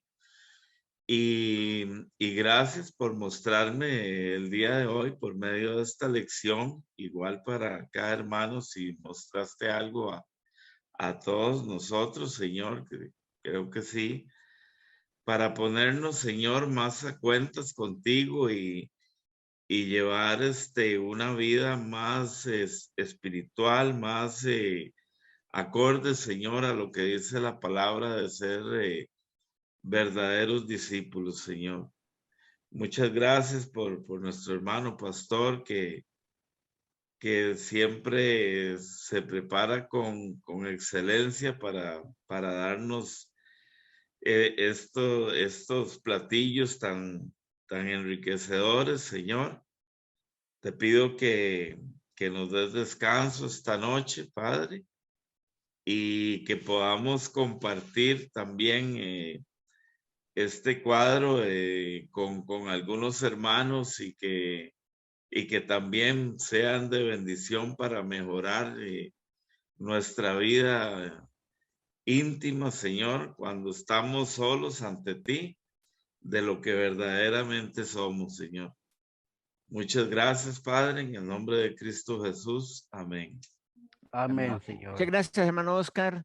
Y gracias por mostrarme el día de hoy por medio de esta lección, igual para cada hermano, si mostraste algo a todos nosotros, Señor, que creo que sí, para ponernos, Señor, más a cuentas contigo y llevar una vida más espiritual, más acorde, Señor, a lo que dice la palabra de ser verdaderos discípulos, Señor. Muchas gracias por nuestro hermano pastor que siempre se prepara con excelencia para darnos estos platillos tan enriquecedores, Señor. Te pido que nos des descanso esta noche, Padre, y que podamos compartir también este cuadro con algunos hermanos y que también sean de bendición para mejorar nuestra vida íntima, Señor, cuando estamos solos ante ti, de lo que verdaderamente somos, Señor. Muchas gracias, Padre, en el nombre de Cristo Jesús. Amén. Amén, Señor. Muchas gracias, hermano Oscar.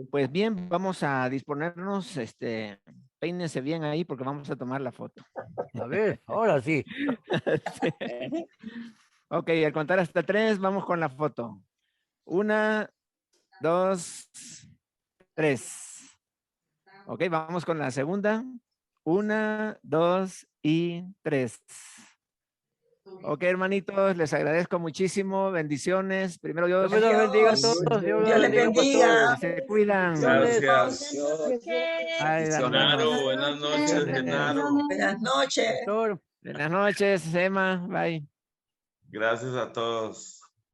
Pues bien, vamos a disponernos, peínense bien ahí porque vamos a tomar la foto. A ver, ahora sí. Sí. Ok, al contar hasta 3, vamos con la foto. 1, 2, 3. Ok, vamos con la segunda. 1, 2 y 3. Ok, hermanitos, les agradezco muchísimo. Bendiciones. Primero Dios. Dios los bendiga a todos. Dios les bendiga. Se cuidan. Gracias. Ay, Genaro, buenas noches, Genaro. Buenas noches. Buenas noches, Emma. Bye. Gracias a todos.